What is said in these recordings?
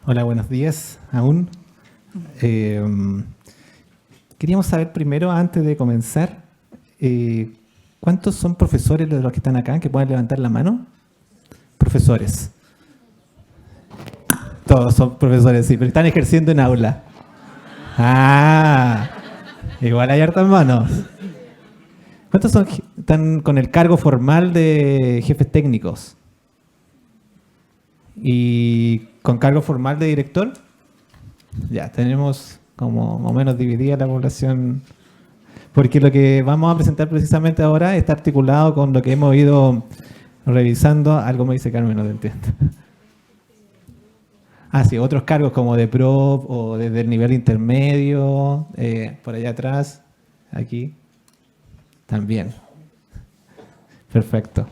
Hola, buenos días aún. Queríamos saber primero, antes de comenzar, ¿cuántos son profesores de los que están acá que puedan levantar la mano? Profesores. Todos son profesores, sí, pero están ejerciendo en aula. Ah, igual hay hartas manos. ¿Cuántos están con el cargo formal de jefes técnicos? ¿Y con cargo formal de director? Ya, tenemos como más o menos dividida la población, porque lo que vamos a presentar precisamente ahora está articulado con lo que hemos ido revisando. Algo me dice Carmen, no te entiendo. Ah, sí, otros cargos como de prop o desde el nivel intermedio, por allá atrás, aquí, también. Perfecto.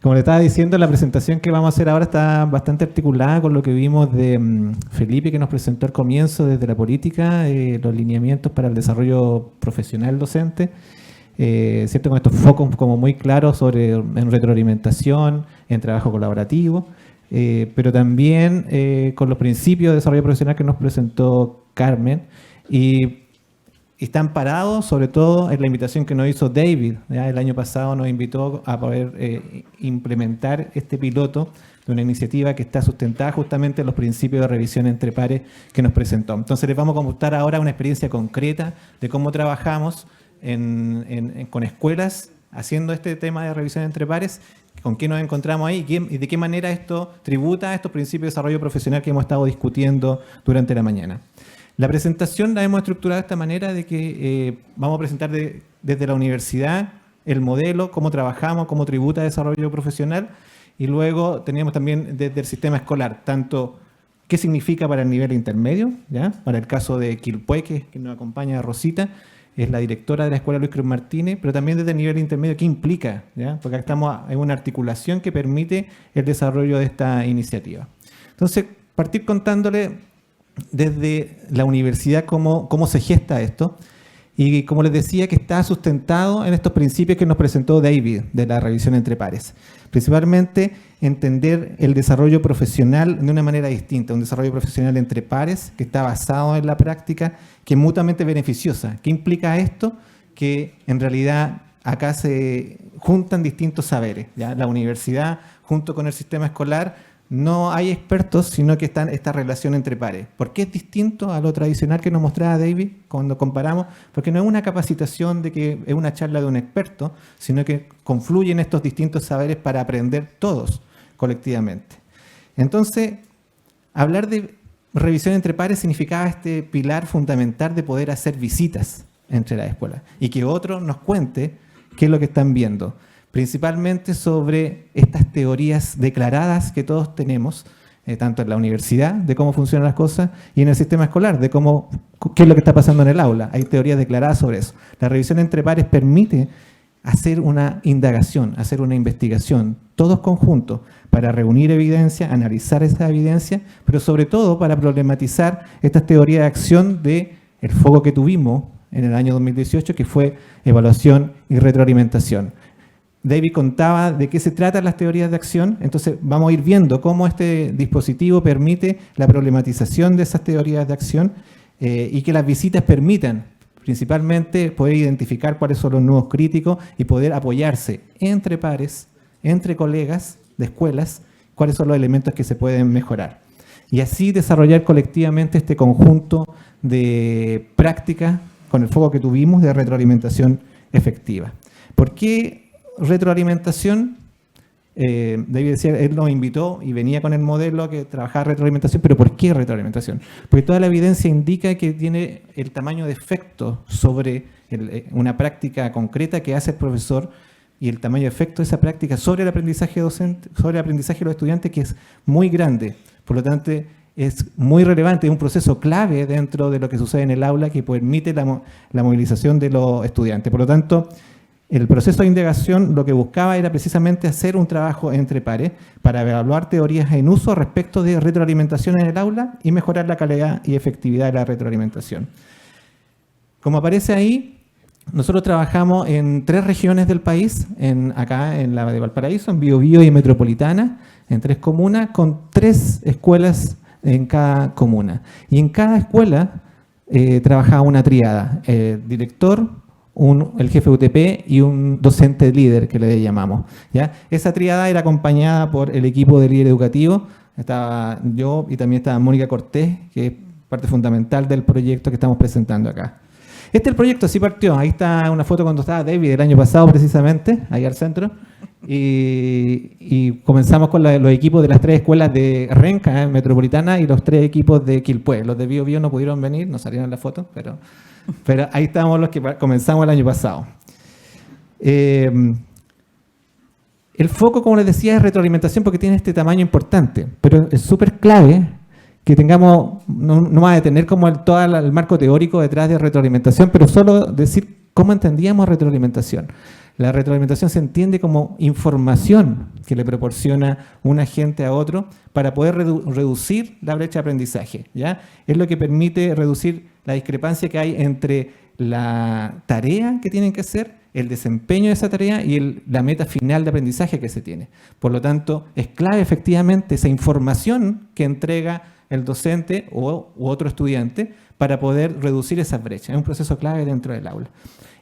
Como le estaba diciendo, la presentación que vamos a hacer ahora está bastante articulada con lo que vimos de Felipe, que nos presentó al comienzo desde la política, los lineamientos para el desarrollo profesional docente, ¿cierto? Con estos focos como muy claros en retroalimentación, en trabajo colaborativo, pero también con los principios de desarrollo profesional que nos presentó Carmen, y están parados sobre todo en la invitación que nos hizo David, ¿ya? El año pasado nos invitó a poder implementar este piloto de una iniciativa que está sustentada justamente en los principios de revisión entre pares que nos presentó. Entonces les vamos a contar ahora una experiencia concreta de cómo trabajamos con escuelas haciendo este tema de revisión entre pares, con qué nos encontramos ahí y de qué manera esto tributa a estos principios de desarrollo profesional que hemos estado discutiendo durante la mañana. La presentación la hemos estructurado de esta manera de que vamos a presentar desde la universidad el modelo, cómo trabajamos, cómo tributa desarrollo profesional, y luego teníamos también desde el sistema escolar, tanto qué significa para el nivel intermedio, ¿ya? Para el caso de Quilpué, que nos acompaña Rosita, es la directora de la Escuela Luis Cruz Martínez, pero también desde el nivel intermedio, ¿qué implica? ¿Ya? Porque acá estamos en una articulación que permite el desarrollo de esta iniciativa. Entonces, partir contándole desde la universidad cómo se gesta esto, y como les decía, que está sustentado en estos principios que nos presentó David de la revisión entre pares. Principalmente entender el desarrollo profesional de una manera distinta, un desarrollo profesional entre pares que está basado en la práctica, que es mutuamente beneficiosa. ¿Qué implica esto? Que en realidad acá se juntan distintos saberes, ¿ya? La universidad junto con el sistema escolar. No hay expertos, sino que está esta relación entre pares. ¿Por qué es distinto a lo tradicional que nos mostraba David cuando comparamos? Porque no es una capacitación de que es una charla de un experto, sino que confluyen estos distintos saberes para aprender todos colectivamente. Entonces, hablar de revisión entre pares significaba este pilar fundamental de poder hacer visitas entre las escuelas y que otro nos cuente qué es lo que están viendo. Principalmente sobre estas teorías declaradas que todos tenemos, tanto en la universidad, de cómo funcionan las cosas, y en el sistema escolar, de qué es lo que está pasando en el aula. Hay teorías declaradas sobre eso. La revisión entre pares permite hacer una indagación, hacer una investigación, todos conjuntos, para reunir evidencia, analizar esa evidencia, pero sobre todo para problematizar estas teorías de acción del foco que tuvimos en el año 2018, que fue evaluación y retroalimentación. David contaba de qué se tratan las teorías de acción, entonces vamos a ir viendo cómo este dispositivo permite la problematización de esas teorías de acción y que las visitas permitan principalmente poder identificar cuáles son los nudos críticos y poder apoyarse entre pares, entre colegas de escuelas, cuáles son los elementos que se pueden mejorar. Y así desarrollar colectivamente este conjunto de prácticas con el foco que tuvimos de retroalimentación efectiva. ¿Por qué retroalimentación? David decía, él nos invitó y venía con el modelo que trabajaba retroalimentación, pero ¿por qué retroalimentación? Porque toda la evidencia indica que tiene el tamaño de efecto sobre una práctica concreta que hace el profesor y el tamaño de efecto de esa práctica sobre el aprendizaje docente, sobre el aprendizaje de los estudiantes, que es muy grande. Por lo tanto, es muy relevante, es un proceso clave dentro de lo que sucede en el aula que permite la movilización de los estudiantes. Por lo tanto, el proceso de indagación lo que buscaba era precisamente hacer un trabajo entre pares para evaluar teorías en uso respecto de retroalimentación en el aula y mejorar la calidad y efectividad de la retroalimentación. Como aparece ahí, nosotros trabajamos en 3 regiones del país, acá en la de Valparaíso, en Biobío y Metropolitana, en 3 comunas, con 3 escuelas en cada comuna. Y en cada escuela trabajaba una tríada, director, el jefe UTP y un docente líder, que le llamamos, ¿ya? Esa tríada era acompañada por el equipo de líder educativo, estaba yo y también estaba Mónica Cortés, que es parte fundamental del proyecto que estamos presentando acá. Este es el proyecto, así partió. Ahí está una foto cuando estaba David el año pasado precisamente, ahí al centro. Y comenzamos con los equipos de las 3 escuelas de Renca, metropolitana, y los 3 equipos de Quilpué. Los de Bio Bio no pudieron venir, no salieron en la foto, pero ahí estábamos los que comenzamos el año pasado. El foco, como les decía, es retroalimentación porque tiene este tamaño importante, pero es súper clave que tengamos, no va a detener como todo el marco teórico detrás de retroalimentación, pero solo decir cómo entendíamos retroalimentación. La retroalimentación se entiende como información que le proporciona un agente a otro para poder reducir la brecha de aprendizaje, ¿ya? Es lo que permite reducir la discrepancia que hay entre la tarea que tienen que hacer, el desempeño de esa tarea y la meta final de aprendizaje que se tiene. Por lo tanto, es clave efectivamente esa información que entrega el docente u otro estudiante para poder reducir esas brechas. Es un proceso clave dentro del aula.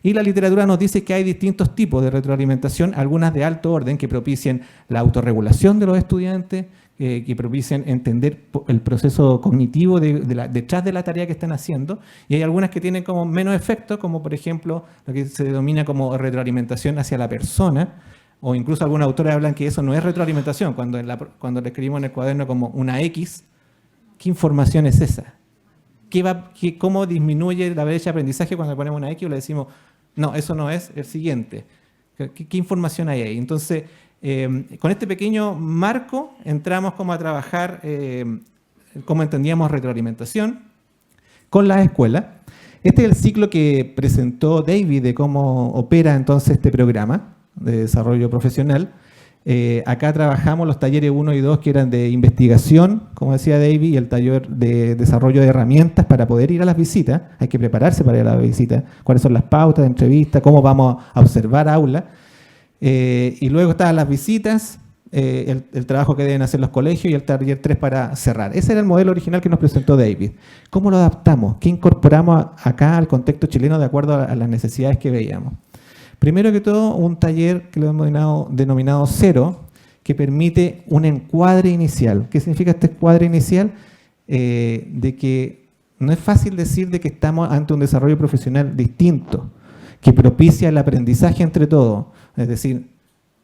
Y la literatura nos dice que hay distintos tipos de retroalimentación, algunas de alto orden que propicien la autorregulación de los estudiantes, que propicien entender el proceso cognitivo detrás de la tarea que están haciendo, y hay algunas que tienen como menos efecto, como por ejemplo lo que se denomina como retroalimentación hacia la persona, o incluso algunos autores hablan que eso no es retroalimentación, cuando le escribimos en el cuaderno como una X, ¿qué información es esa? ¿Cómo disminuye la brecha de aprendizaje cuando le ponemos una X o le decimos, no, eso no es el siguiente? ¿Qué información hay ahí? Entonces, con este pequeño marco entramos como a trabajar cómo entendíamos retroalimentación con las escuelas. Este es el ciclo que presentó David de cómo opera entonces este programa de desarrollo profesional. Acá trabajamos los talleres 1 y 2 que eran de investigación, como decía David, y el taller de desarrollo de herramientas para poder ir a las visitas. Hay que prepararse para ir a las visitas, cuáles son las pautas de entrevista, cómo vamos a observar aula. Y luego estaban las visitas, el trabajo que deben hacer los colegios y el taller 3 para cerrar. Ese era el modelo original que nos presentó David. ¿Cómo lo adaptamos? ¿Qué incorporamos acá al contexto chileno de acuerdo a las necesidades que veíamos? Primero que todo, un taller que lo hemos denominado cero, que permite un encuadre inicial. ¿Qué significa este encuadre inicial? De que no es fácil decir de que estamos ante un desarrollo profesional distinto, que propicia el aprendizaje entre todos. Es decir,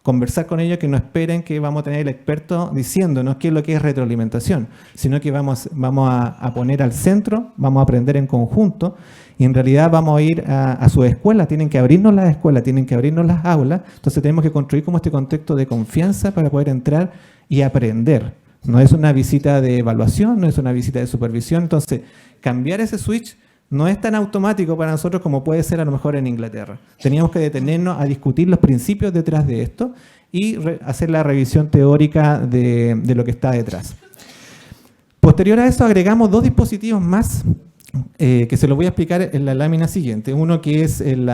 conversar con ellos que no esperen que vamos a tener el experto diciéndonos qué es lo que es retroalimentación, sino que vamos a poner al centro, vamos a aprender en conjunto y en realidad vamos a ir a su escuela, tienen que abrirnos las escuelas, tienen que abrirnos las aulas, entonces tenemos que construir como este contexto de confianza para poder entrar y aprender. No es una visita de evaluación, no es una visita de supervisión, entonces cambiar ese switch no es tan automático para nosotros como puede ser a lo mejor en Inglaterra. Teníamos que detenernos a discutir los principios detrás de esto y hacer la revisión teórica de lo que está detrás. Posterior a eso agregamos 2 dispositivos más que se los voy a explicar en la lámina siguiente. Uno que es el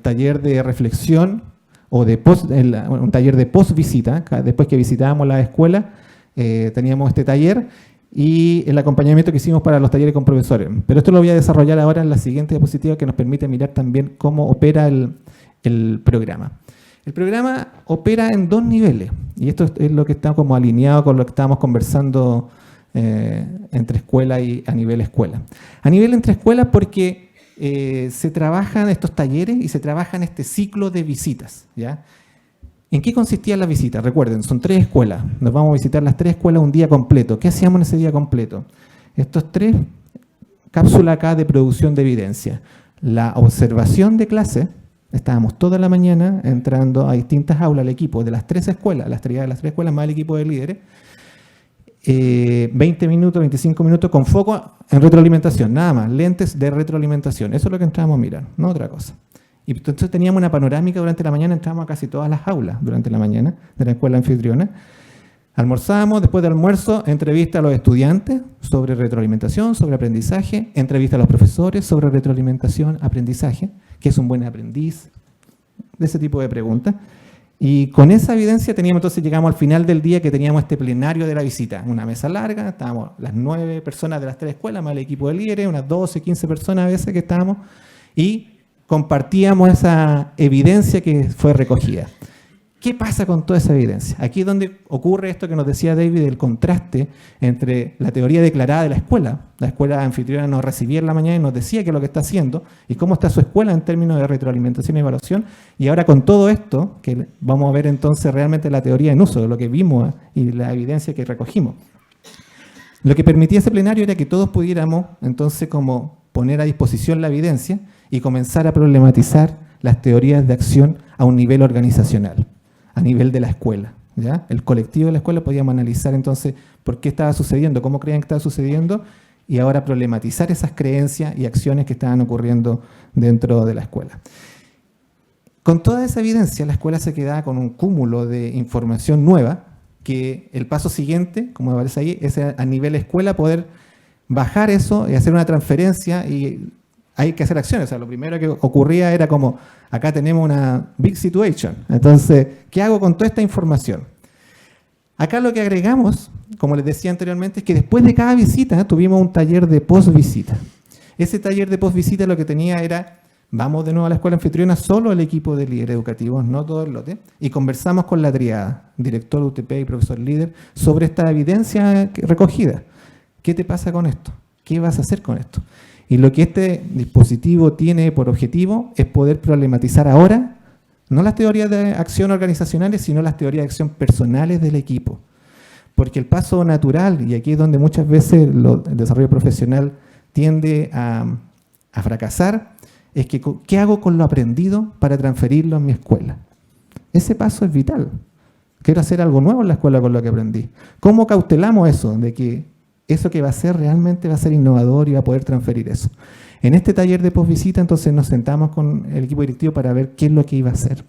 taller de reflexión o un taller de post-visita. Después que visitábamos la escuela teníamos este taller y el acompañamiento que hicimos para los talleres con profesores. Pero esto lo voy a desarrollar ahora en la siguiente diapositiva que nos permite mirar también cómo opera el programa. El programa opera en 2 niveles y esto es lo que está como alineado con lo que estábamos conversando entre escuela y a nivel escuela. A nivel entre escuelas porque se trabajan estos talleres y se trabaja en este ciclo de visitas, ¿ya? ¿En qué consistían las visitas? Recuerden, son 3 escuelas. Nos vamos a visitar las 3 escuelas un día completo. ¿Qué hacíamos en ese día completo? Estos 3 cápsulas acá de producción de evidencia. La observación de clase. Estábamos toda la mañana entrando a distintas aulas, el equipo de las 3 escuelas, las 3 escuelas más el equipo de líderes. 20 minutos, 25 minutos con foco en retroalimentación, nada más, lentes de retroalimentación. Eso es lo que entrábamos a mirar, no otra cosa. Y entonces teníamos una panorámica durante la mañana, entrábamos a casi todas las aulas durante la mañana de la escuela anfitriona. Almorzábamos, después del almuerzo, entrevista a los estudiantes sobre retroalimentación, sobre aprendizaje, entrevista a los profesores sobre retroalimentación, aprendizaje, qué es un buen aprendiz, de ese tipo de preguntas. Y con esa evidencia entonces llegamos al final del día que teníamos este plenario de la visita, una mesa larga, estábamos las 9 personas de las 3 escuelas, más el equipo de líderes, unas 12, 15 personas a veces que estábamos, y compartíamos esa evidencia que fue recogida. ¿Qué pasa con toda esa evidencia? Aquí es donde ocurre esto que nos decía David, el contraste entre la teoría declarada de la escuela. La escuela anfitriona nos recibía en la mañana y nos decía qué es lo que está haciendo y cómo está su escuela en términos de retroalimentación y evaluación. Y ahora con todo esto, que vamos a ver entonces realmente la teoría en uso, de lo que vimos y la evidencia que recogimos. Lo que permitía ese plenario era que todos pudiéramos entonces como poner a disposición la evidencia y comenzar a problematizar las teorías de acción a un nivel organizacional, a nivel de la escuela, ¿ya? El colectivo de la escuela podíamos analizar entonces por qué estaba sucediendo, cómo creían que estaba sucediendo y ahora problematizar esas creencias y acciones que estaban ocurriendo dentro de la escuela. Con toda esa evidencia, la escuela se quedaba con un cúmulo de información nueva que el paso siguiente, como aparece ahí, es a nivel escuela poder bajar eso y hacer una transferencia y hay que hacer acciones. O sea, lo primero que ocurría era como, acá tenemos una big situation. Entonces, ¿qué hago con toda esta información? Acá lo que agregamos, como les decía anteriormente, es que después de cada visita tuvimos un taller de post-visita. Ese taller de post-visita lo que tenía era, vamos de nuevo a la escuela anfitriona, solo el equipo de líderes educativos, no todo el lote, y conversamos con la triada, director UTP y profesor líder, sobre esta evidencia recogida. ¿Qué te pasa con esto? ¿Qué vas a hacer con esto? Y lo que este dispositivo tiene por objetivo es poder problematizar ahora, no las teorías de acción organizacionales, sino las teorías de acción personales del equipo. Porque el paso natural, y aquí es donde muchas veces el desarrollo profesional tiende a fracasar, es que ¿qué hago con lo aprendido para transferirlo a mi escuela? Ese paso es vital. Quiero hacer algo nuevo en la escuela con lo que aprendí. ¿Cómo cautelamos eso? De que eso que va a ser realmente va a ser innovador y va a poder transferir eso. En este taller de posvisita entonces nos sentamos con el equipo directivo para ver qué es lo que iba a hacer.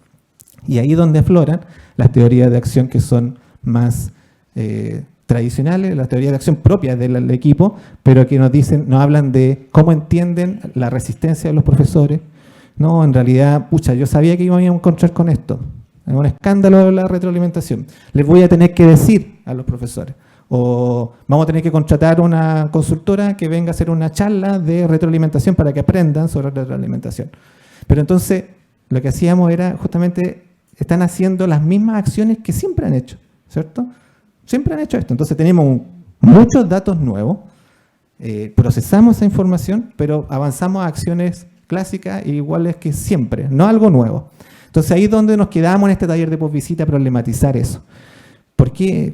Y ahí es donde afloran las teorías de acción que son más tradicionales, las teorías de acción propias del equipo, pero que nos hablan de cómo entienden la resistencia de los profesores. No, en realidad, pucha, yo sabía que iba a encontrar con esto. Es un escándalo la retroalimentación. Les voy a tener que decir a los profesores. O vamos a tener que contratar una consultora que venga a hacer una charla de retroalimentación para que aprendan sobre retroalimentación. Pero entonces, lo que hacíamos era justamente, están haciendo las mismas acciones que siempre han hecho, ¿cierto? Siempre han hecho esto. Entonces tenemos muchos datos nuevos, procesamos esa información, pero avanzamos a acciones clásicas e iguales que siempre, no algo nuevo. Entonces ahí es donde nos quedamos en este taller de posvisita a problematizar eso.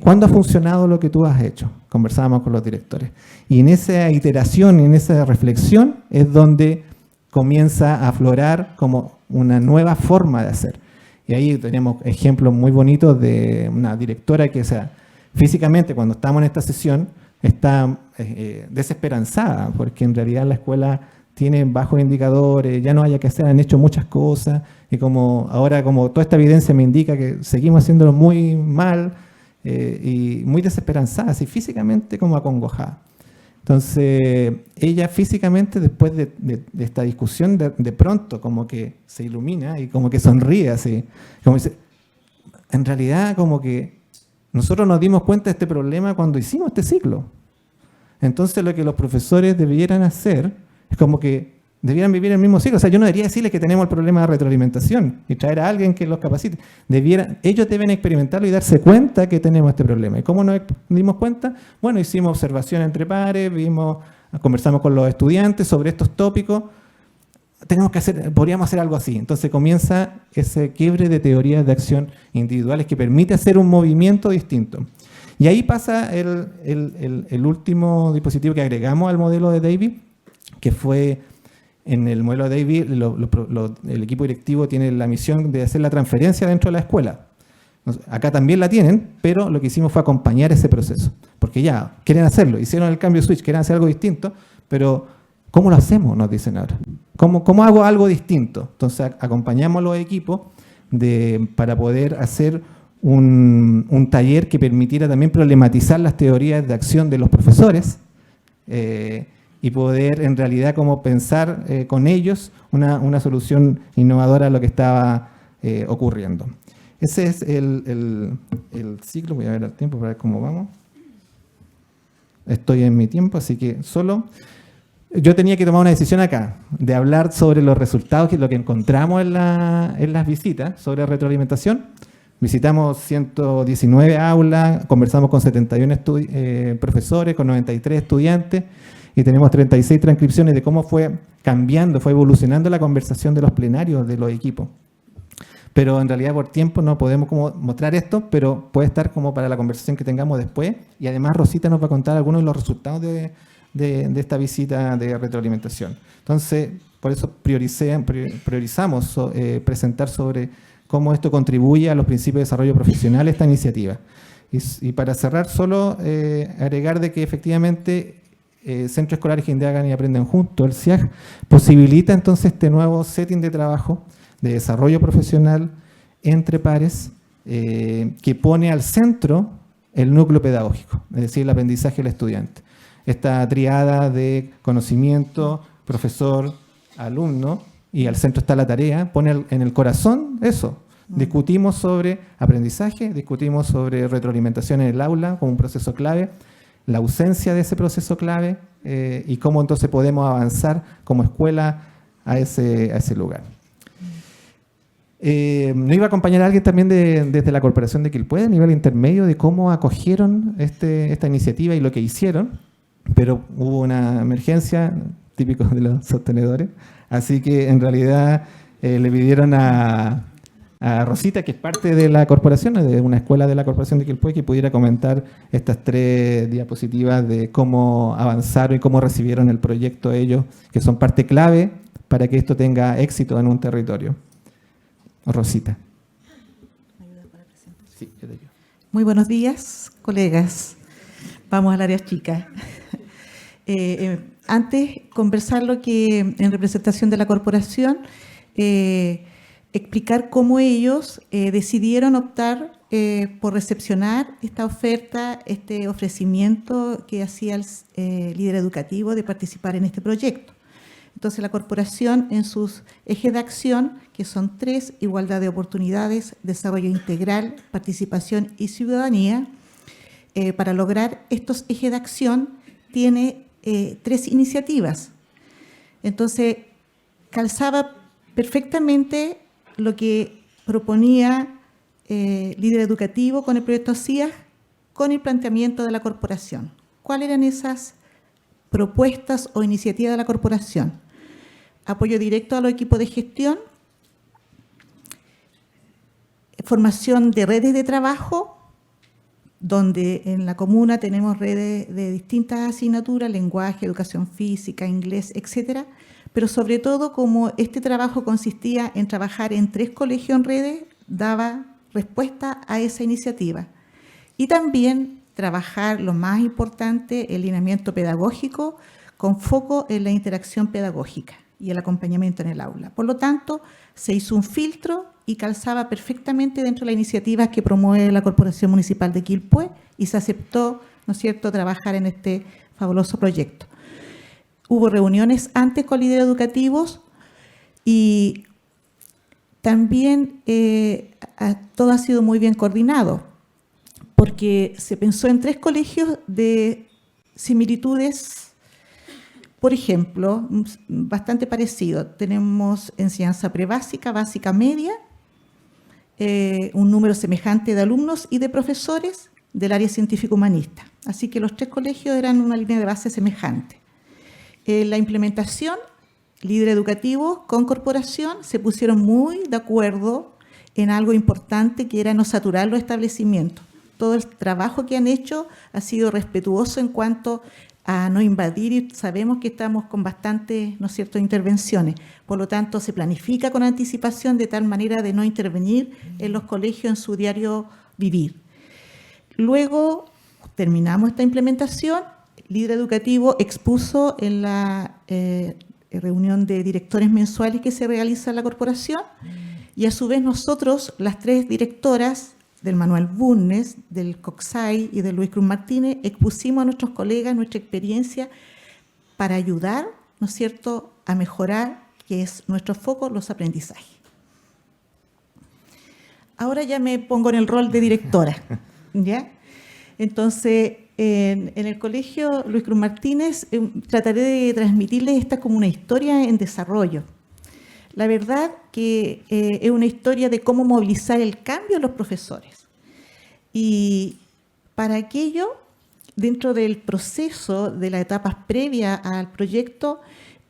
¿Cuándo ha funcionado lo que tú has hecho? Conversábamos con los directores. Y en esa iteración, en esa reflexión, es donde comienza a aflorar como una nueva forma de hacer. Y ahí tenemos ejemplos muy bonitos de una directora que, o sea, físicamente cuando estamos en esta sesión, está desesperanzada, porque en realidad la escuela tiene bajos indicadores, ya no haya que hacer, han hecho muchas cosas, y como ahora como toda esta evidencia me indica que seguimos haciéndolo muy mal, y muy desesperanzada, así físicamente como acongojada. Entonces, ella físicamente, después de esta discusión, de pronto como que se ilumina y como que sonríe así. Como dice, en realidad como que nosotros nos dimos cuenta de este problema cuando hicimos este ciclo. Entonces, lo que los profesores debieran hacer es como que debieran vivir el mismo ciclo. O sea, yo no debería decirles que tenemos el problema de retroalimentación y traer a alguien que los capacite. Ellos deben experimentarlo y darse cuenta que tenemos este problema. ¿Y cómo nos dimos cuenta? Bueno, hicimos observación entre pares, conversamos con los estudiantes sobre estos tópicos. Podríamos hacer algo así. Entonces comienza ese quiebre de teorías de acción individuales que permite hacer un movimiento distinto. Y ahí pasa el último dispositivo que agregamos al modelo de David, que fue... En el modelo de David, el equipo directivo tiene la misión de hacer la transferencia dentro de la escuela. Acá también la tienen, pero lo que hicimos fue acompañar ese proceso. Porque ya, quieren hacerlo, hicieron el cambio switch, quieren hacer algo distinto, pero ¿cómo lo hacemos? Nos dicen ahora. ¿Cómo hago algo distinto? Entonces acompañamos a los equipos para poder hacer un taller que permitiera también problematizar las teorías de acción de los profesores, y poder en realidad como pensar con ellos una solución innovadora a lo que estaba ocurriendo. Ese es el ciclo. Voy a ver el tiempo para ver cómo vamos. Estoy en mi tiempo, así que solo... Yo tenía que tomar una decisión acá, de hablar sobre los resultados, que es lo que encontramos en las visitas, sobre retroalimentación. Visitamos 119 aulas, conversamos con 71 profesores, con 93 estudiantes, y tenemos 36 transcripciones de cómo fue cambiando, fue evolucionando la conversación de los plenarios de los equipos. Pero en realidad por tiempo no podemos como mostrar esto, pero puede estar como para la conversación que tengamos después. Y además Rosita nos va a contar algunos de los resultados de esta visita de retroalimentación. Entonces, por eso priorizamos presentar sobre cómo esto contribuye a los principios de desarrollo profesional esta iniciativa. Y para cerrar, solo agregar de que efectivamente Centros Escolares que Indagan y Aprenden Juntos, el CIAG, posibilita entonces este nuevo setting de trabajo de desarrollo profesional entre pares que pone al centro el núcleo pedagógico, es decir, el aprendizaje del estudiante. Esta triada de conocimiento, profesor, alumno, y al centro está la tarea, pone en el corazón eso. Discutimos sobre aprendizaje, discutimos sobre retroalimentación en el aula como un proceso clave, la ausencia de ese proceso clave y cómo entonces podemos avanzar como escuela a ese lugar. Nos iba a acompañar alguien también desde la Corporación de Quilpué, a nivel intermedio, de cómo acogieron esta iniciativa y lo que hicieron, pero hubo una emergencia, típico de los sostenedores, así que en realidad le pidieron a Rosita, que es parte de la corporación, de una escuela de la Corporación de Quilpué, que pudiera comentar estas 3 diapositivas de cómo avanzaron y cómo recibieron el proyecto ellos, que son parte clave para que esto tenga éxito en un territorio. Rosita. Sí, yo te ayudo. Muy buenos días, colegas. Vamos al área chica. Antes, conversar lo que en representación de la corporación, explicar cómo ellos decidieron optar por recepcionar esta oferta, este ofrecimiento que hacía el líder educativo de participar en este proyecto. Entonces, la corporación en sus ejes de acción, que son 3, igualdad de oportunidades, desarrollo integral, participación y ciudadanía, para lograr estos ejes de acción, tiene 3 iniciativas. Entonces, calzaba perfectamente lo que proponía líder educativo con el proyecto CIAG, con el planteamiento de la corporación. ¿Cuáles eran esas propuestas o iniciativas de la corporación? Apoyo directo a los equipos de gestión, formación de redes de trabajo, donde en la comuna tenemos redes de distintas asignaturas, lenguaje, educación física, inglés, etcétera, pero sobre todo como este trabajo consistía en trabajar en 3 colegios en redes, daba respuesta a esa iniciativa. Y también trabajar lo más importante, el lineamiento pedagógico, con foco en la interacción pedagógica y el acompañamiento en el aula. Por lo tanto, se hizo un filtro y calzaba perfectamente dentro de las iniciativas que promueve la Corporación Municipal de Quilpué y se aceptó, ¿no es cierto?, trabajar en este fabuloso proyecto. Hubo reuniones antes con líderes educativos y también todo ha sido muy bien coordinado, porque se pensó en 3 colegios de similitudes. Por ejemplo, bastante parecido, tenemos enseñanza prebásica, básica, media, un número semejante de alumnos y de profesores del área científico-humanista. Así que los 3 colegios eran una línea de base semejante. La implementación, líder educativo con corporación, se pusieron muy de acuerdo en algo importante que era no saturar los establecimientos. Todo el trabajo que han hecho ha sido respetuoso en cuanto a no invadir y sabemos que estamos con bastantes, ¿no es cierto?, intervenciones. Por lo tanto, se planifica con anticipación de tal manera de no intervenir en los colegios en su diario vivir. Luego, terminamos esta implementación, el líder educativo expuso en la reunión de directores mensuales que se realiza en la corporación y a su vez nosotros, las 3 directoras, del Manuel Bulnes, del Coxay y de Luis Cruz Martínez, expusimos a nuestros colegas nuestra experiencia para ayudar, ¿no es cierto?, a mejorar, que es nuestro foco, los aprendizajes. ahora ya me pongo en el rol de directora, ¿ya? Entonces, en el colegio Luis Cruz Martínez trataré de transmitirles esta como una historia en desarrollo. La verdad que es una historia de cómo movilizar el cambio en los profesores. Y para aquello, dentro del proceso de las etapas previas al proyecto,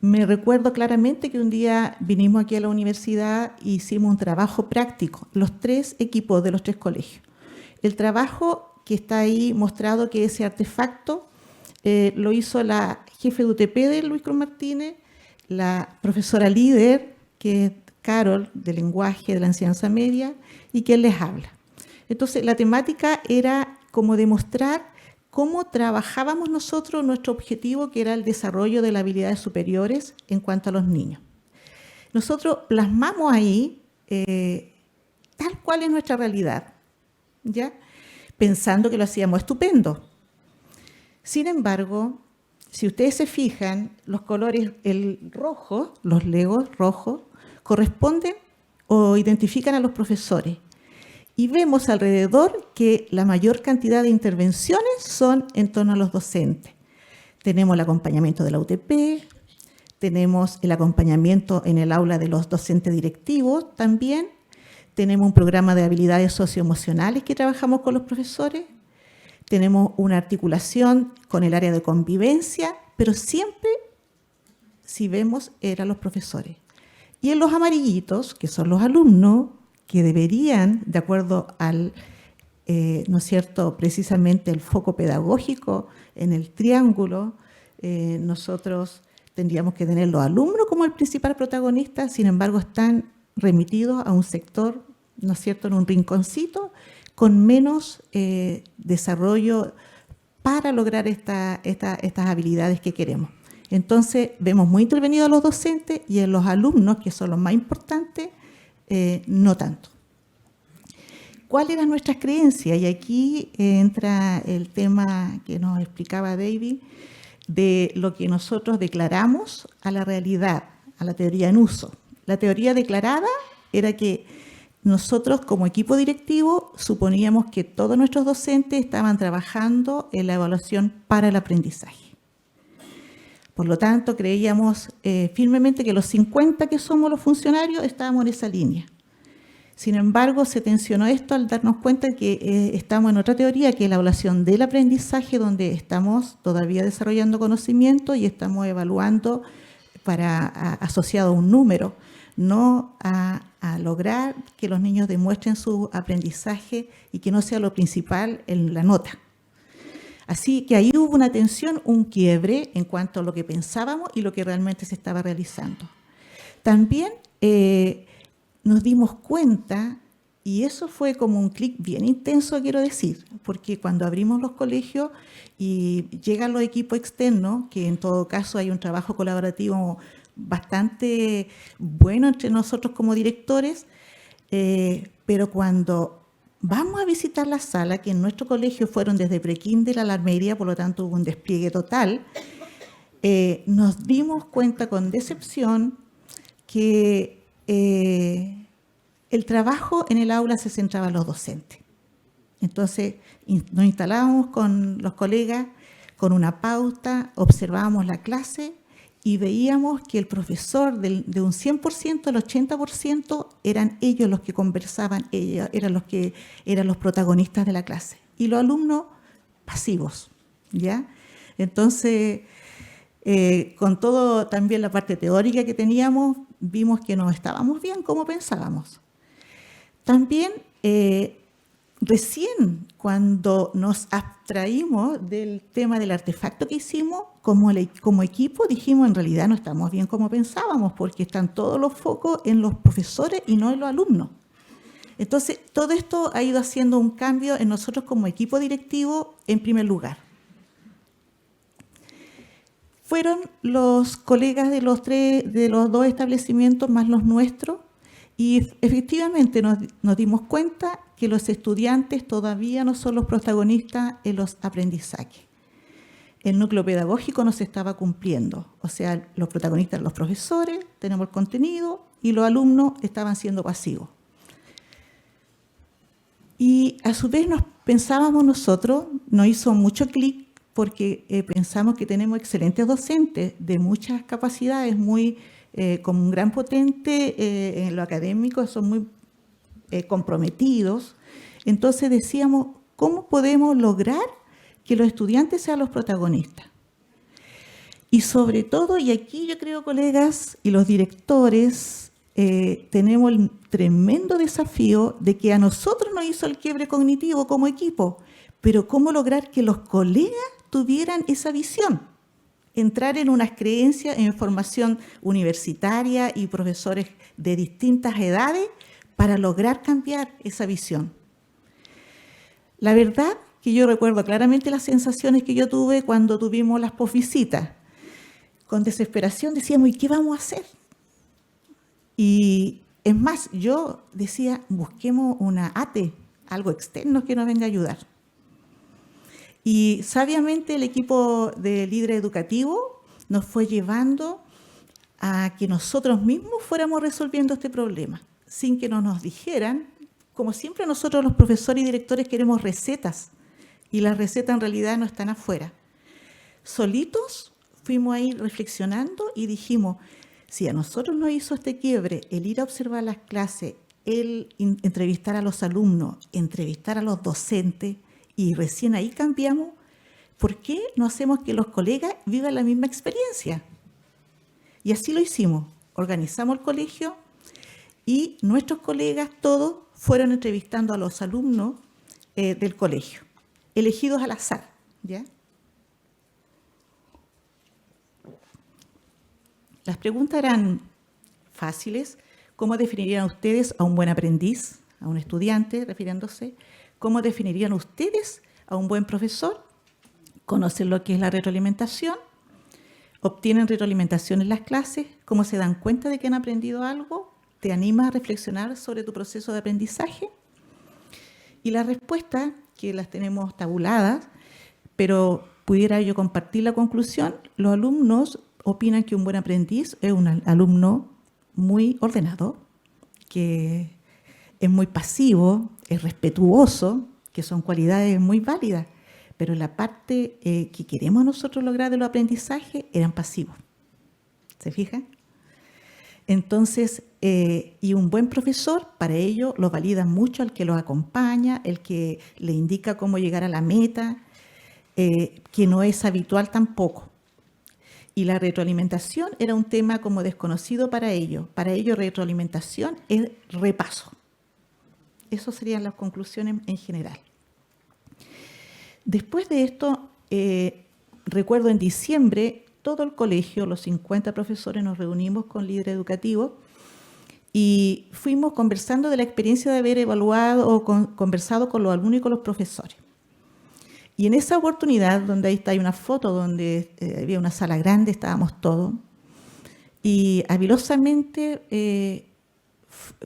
me recuerdo claramente que un día vinimos aquí a la universidad e hicimos un trabajo práctico, los 3 equipos de los 3 colegios. El trabajo que está ahí mostrado, que ese artefacto lo hizo la jefe de UTP de Luis Cruz Martínez, la profesora líder, que es Carol, de lenguaje de la enseñanza media, y quien les habla. Entonces, la temática era como demostrar cómo trabajábamos nosotros nuestro objetivo, que era el desarrollo de las habilidades superiores en cuanto a los niños. Nosotros plasmamos ahí tal cual es nuestra realidad, ¿ya? Pensando que lo hacíamos estupendo. Sin embargo, si ustedes se fijan, los colores, el rojo, los legos rojos, corresponden o identifican a los profesores. Y vemos alrededor que la mayor cantidad de intervenciones son en torno a los docentes. Tenemos el acompañamiento de la UTP, tenemos el acompañamiento en el aula de los docentes directivos también, tenemos un programa de habilidades socioemocionales que trabajamos con los profesores, tenemos una articulación con el área de convivencia, pero siempre, si vemos, eran los profesores. Y en los amarillitos, que son los alumnos, que deberían, de acuerdo al, ¿no es cierto?, precisamente el foco pedagógico en el triángulo, nosotros tendríamos que tener los alumnos como el principal protagonista, sin embargo están remitidos a un sector, ¿no es cierto?, en un rinconcito, con menos desarrollo para lograr estas habilidades que queremos. Entonces, vemos muy intervenidos a los docentes y en los alumnos, que son los más importantes, no tanto. ¿Cuáles eran nuestras creencias? Y aquí entra el tema que nos explicaba David, de lo que nosotros declaramos a la realidad, a la teoría en uso. La teoría declarada era que nosotros como equipo directivo suponíamos que todos nuestros docentes estaban trabajando en la evaluación para el aprendizaje. Por lo tanto, creíamos firmemente que los 50 que somos los funcionarios estábamos en esa línea. Sin embargo, se tensionó esto al darnos cuenta que estamos en otra teoría, que es la evaluación del aprendizaje, donde estamos todavía desarrollando conocimiento y estamos evaluando asociado a un número, no a lograr que los niños demuestren su aprendizaje y que no sea lo principal en la nota. Así que ahí hubo una tensión, un quiebre en cuanto a lo que pensábamos y lo que realmente se estaba realizando. También nos dimos cuenta, y eso fue como un clic bien intenso, quiero decir, porque cuando abrimos los colegios y llegan los equipos externos, que en todo caso hay un trabajo colaborativo bastante bueno entre nosotros como directores, pero cuando vamos a visitar la sala, que en nuestro colegio fueron desde prekinder a la armería, por lo tanto hubo un despliegue total, nos dimos cuenta con decepción que el trabajo en el aula se centraba en los docentes. Entonces nos instalábamos con los colegas con una pauta, observábamos la clase y veíamos que el profesor de un 100% al 80% eran ellos los que conversaban, ellos eran los protagonistas de la clase. Y los alumnos pasivos, ¿ya? Entonces, con todo también la parte teórica que teníamos, vimos que no estábamos bien como pensábamos. También, recién cuando nos abstraímos del tema del artefacto que hicimos, como equipo dijimos, en realidad no estamos bien como pensábamos, porque están todos los focos en los profesores y no en los alumnos. Entonces, todo esto ha ido haciendo un cambio en nosotros como equipo directivo en primer lugar. Fueron los colegas de los dos establecimientos más los nuestros, y efectivamente nos dimos cuenta que los estudiantes todavía no son los protagonistas en los aprendizajes. El núcleo pedagógico no se estaba cumpliendo, o sea, los protagonistas, los profesores, tenemos el contenido, y los alumnos estaban siendo pasivos. Y a su vez pensábamos nosotros, nos hizo mucho clic porque pensamos que tenemos excelentes docentes de muchas capacidades, con un gran potente en lo académico, son muy comprometidos. Entonces decíamos, ¿cómo podemos lograr que los estudiantes sean los protagonistas? Y sobre todo, y aquí yo creo, colegas y los directores, tenemos el tremendo desafío de que a nosotros nos hizo el quiebre cognitivo como equipo, pero cómo lograr que los colegas tuvieran esa visión, entrar en unas creencias en formación universitaria y profesores de distintas edades para lograr cambiar esa visión. La verdad que yo recuerdo claramente las sensaciones que yo tuve cuando tuvimos las posvisitas. Con desesperación decíamos, ¿y qué vamos a hacer? Y es más, yo decía, busquemos una ATE, algo externo que nos venga a ayudar. Y sabiamente el equipo de líder educativo nos fue llevando a que nosotros mismos fuéramos resolviendo este problema, sin que nos dijeran. Como siempre nosotros los profesores y directores queremos recetas, y las recetas en realidad no están afuera. Solitos fuimos ahí reflexionando y dijimos, si a nosotros nos hizo este quiebre el ir a observar las clases, el entrevistar a los alumnos, entrevistar a los docentes, y recién ahí cambiamos, ¿por qué no hacemos que los colegas vivan la misma experiencia? Y así lo hicimos. Organizamos el colegio y nuestros colegas todos fueron entrevistando a los alumnos del colegio, elegidos al azar, ¿ya? Las preguntas eran fáciles. ¿Cómo definirían ustedes a un buen aprendiz, a un estudiante, refiriéndose? ¿Cómo definirían ustedes a un buen profesor? ¿Conocen lo que es la retroalimentación? ¿Obtienen retroalimentación en las clases? ¿Cómo se dan cuenta de que han aprendido algo? ¿Te animas a reflexionar sobre tu proceso de aprendizaje? Y las respuestas, que las tenemos tabuladas, pero pudiera yo compartir la conclusión, los alumnos opinan que un buen aprendiz es un alumno muy ordenado, que es muy pasivo, es respetuoso, que son cualidades muy válidas, pero la parte que queremos nosotros lograr de los aprendizajes eran pasivos. ¿Se fijan? Entonces, y un buen profesor, para ello, lo valida mucho el que los acompaña, el que le indica cómo llegar a la meta, que no es habitual tampoco. Y la retroalimentación era un tema como desconocido para ellos. Para ellos, retroalimentación es repaso. Esas serían las conclusiones en general. Después de esto, recuerdo en diciembre, todo el colegio, los 50 profesores, nos reunimos con líder educativo y fuimos conversando de la experiencia de haber evaluado o conversado con los alumnos y con los profesores. Y en esa oportunidad, donde ahí está, hay una foto donde había una sala grande, estábamos todos, y habilosamente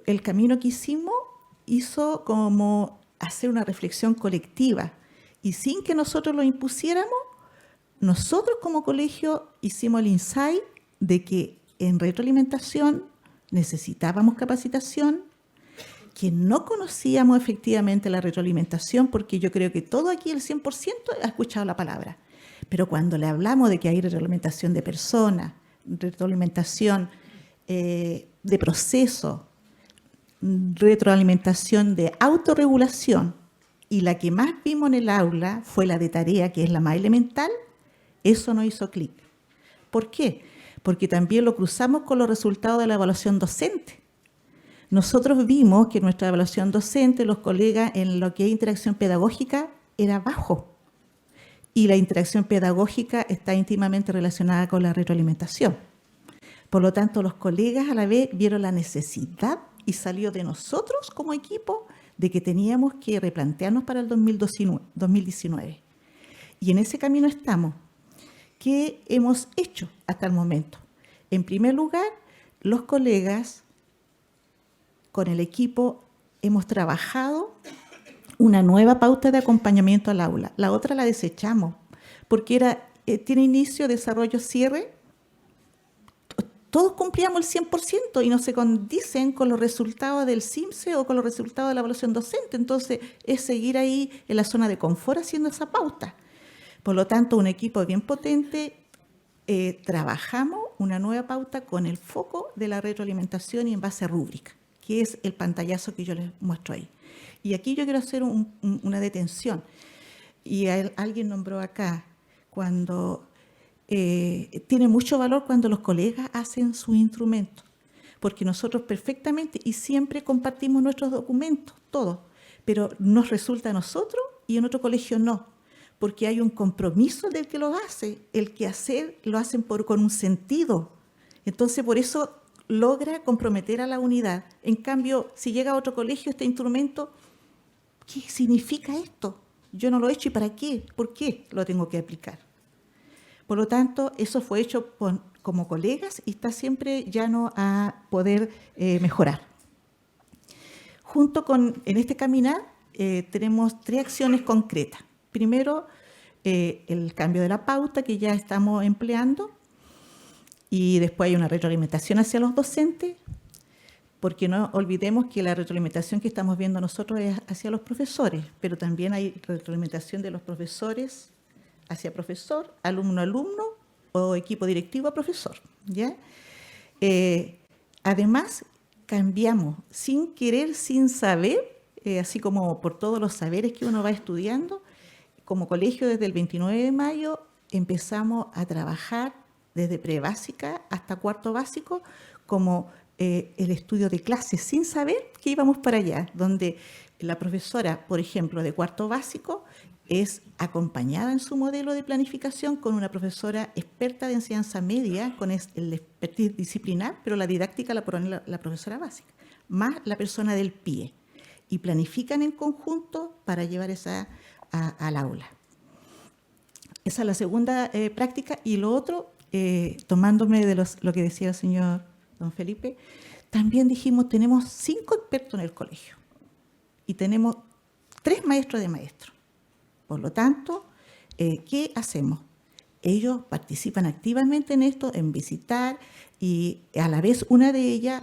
el camino que hicimos hizo como hacer una reflexión colectiva, y sin que nosotros lo impusiéramos, nosotros como colegio hicimos el insight de que en retroalimentación necesitábamos capacitación, que no conocíamos efectivamente la retroalimentación, porque yo creo que todo aquí, el 100%, ha escuchado la palabra. Pero cuando le hablamos de que hay retroalimentación de personas, retroalimentación de proceso, retroalimentación de autorregulación, y la que más vimos en el aula fue la de tarea, que es la más elemental, eso nos hizo clic. ¿Por qué? Porque también lo cruzamos con los resultados de la evaluación docente. Nosotros vimos que nuestra evaluación docente, los colegas, en lo que es interacción pedagógica, era bajo. Y la interacción pedagógica está íntimamente relacionada con la retroalimentación. Por lo tanto, los colegas a la vez vieron la necesidad y salió de nosotros como equipo de que teníamos que replantearnos para el 2019. Y en ese camino estamos. ¿Qué hemos hecho hasta el momento? En primer lugar, los colegas con el equipo hemos trabajado una nueva pauta de acompañamiento al aula. La otra la desechamos porque tiene inicio, desarrollo, cierre. todos cumplíamos el 100% y no se condicen con los resultados del CIMSE o con los resultados de la evaluación docente. Entonces, es seguir ahí en la zona de confort haciendo esa pauta. Por lo tanto, un equipo bien potente, trabajamos una nueva pauta con el foco de la retroalimentación y en base a rúbrica, que es el pantallazo que yo les muestro ahí. Y aquí yo quiero hacer una detención. Y alguien nombró acá, cuando tiene mucho valor cuando los colegas hacen su instrumento, porque nosotros perfectamente y siempre compartimos nuestros documentos, todos, pero nos resulta a nosotros y en otro colegio no, porque hay un compromiso del que lo hace, el que hacer lo hacen con un sentido. Entonces, por eso logra comprometer a la unidad. En cambio, si llega a otro colegio este instrumento, ¿qué significa esto? Yo no lo he hecho, ¿y para qué? ¿Por qué lo tengo que aplicar? Por lo tanto, eso fue hecho como colegas y está siempre llano a poder mejorar. En este caminar tenemos 3 acciones concretas. Primero, el cambio de la pauta que ya estamos empleando, y después hay una retroalimentación hacia los docentes, porque no olvidemos que la retroalimentación que estamos viendo nosotros es hacia los profesores, pero también hay retroalimentación de los profesores hacia profesor, alumno a alumno o equipo directivo a profesor, ¿ya? Además, cambiamos sin querer, sin saber, así como por todos los saberes que uno va estudiando. Como colegio, desde el 29 de mayo empezamos a trabajar desde prebásica hasta cuarto básico como el estudio de clases, sin saber que íbamos para allá, donde la profesora, por ejemplo, de cuarto básico, es acompañada en su modelo de planificación con una profesora experta de enseñanza media, con el expertise disciplinar, pero la didáctica la pone la profesora básica, más la persona del PIE, y planifican en conjunto para llevar esa al aula. Esa es la segunda práctica. Y lo otro, tomándome de lo que decía el señor don Felipe, también dijimos, tenemos 5 expertos en el colegio y tenemos 3 maestros de maestros. Por lo tanto, ¿qué hacemos? Ellos participan activamente en esto, en visitar, y a la vez una de ellas,